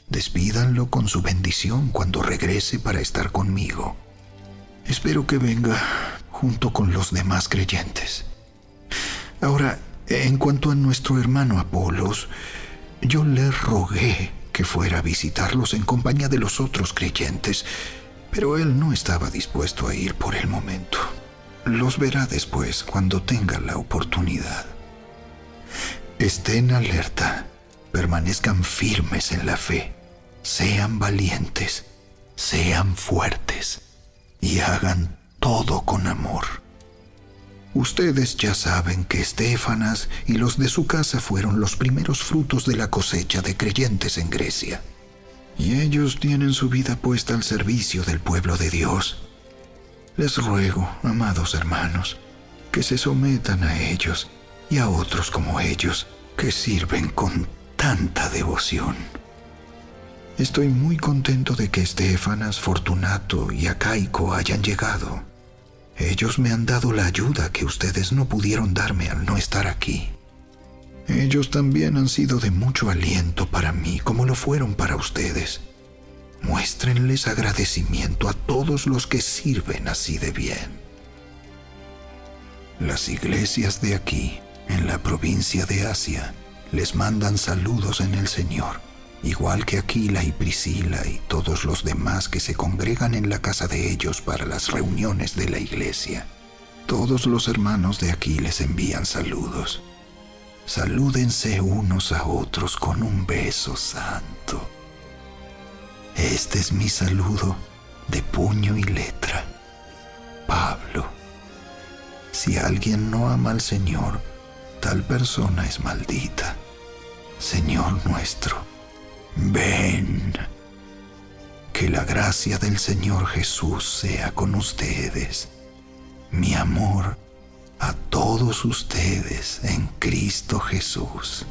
Despídanlo con su bendición cuando regrese para estar conmigo. Espero que venga junto con los demás creyentes. Ahora, en cuanto a nuestro hermano Apolos, yo le rogué que fuera a visitarlos en compañía de los otros creyentes, pero él no estaba dispuesto a ir por el momento. Los verá después cuando tenga la oportunidad. Estén alerta, permanezcan firmes en la fe, sean valientes, sean fuertes y hagan todo con amor. Ustedes ya saben que Estéfanas y los de su casa fueron los primeros frutos de la cosecha de creyentes en Grecia. Y ellos tienen su vida puesta al servicio del pueblo de Dios. Les ruego, amados hermanos, que se sometan a ellos y a otros como ellos, que sirven con tanta devoción. Estoy muy contento de que Estéfanas, Fortunato y Acaico hayan llegado. Ellos me han dado la ayuda que ustedes no pudieron darme al no estar aquí. Ellos también han sido de mucho aliento para mí, como lo fueron para ustedes. Muéstrenles agradecimiento a todos los que sirven así de bien. Las iglesias de aquí, en la provincia de Asia, les mandan saludos en el Señor, igual que Aquila y Priscila y todos los demás que se congregan en la casa de ellos para las reuniones de la iglesia. Todos los hermanos de aquí les envían saludos. Salúdense unos a otros con un beso santo. Este es mi saludo de puño y letra. Pablo. Si alguien no ama al Señor, tal persona es maldita. Señor nuestro, ven. Que la gracia del Señor Jesús sea con ustedes. Mi amor a todos ustedes en Cristo Jesús.